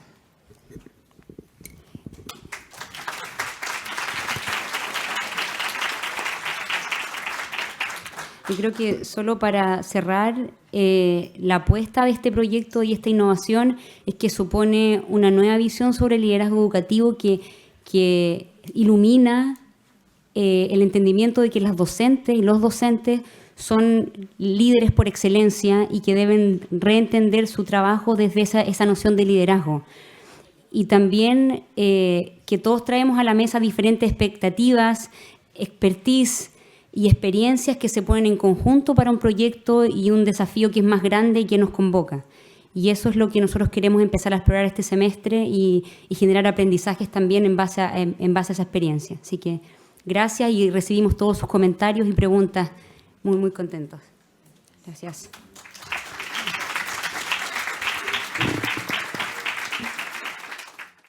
Yo creo que solo para cerrar, la apuesta de este proyecto y esta innovación es que supone una nueva visión sobre el liderazgo educativo que ilumina el entendimiento de que las docentes y los docentes son líderes por excelencia y que deben reentender su trabajo desde esa noción de liderazgo. Y también que todos traemos a la mesa diferentes expectativas, expertise y experiencias que se ponen en conjunto para un proyecto y un desafío que es más grande y que nos convoca. Y eso es lo que nosotros queremos empezar a explorar este semestre y generar aprendizajes también en base a esa experiencia. Así que gracias y recibimos todos sus comentarios y preguntas muy, muy contentos. Gracias.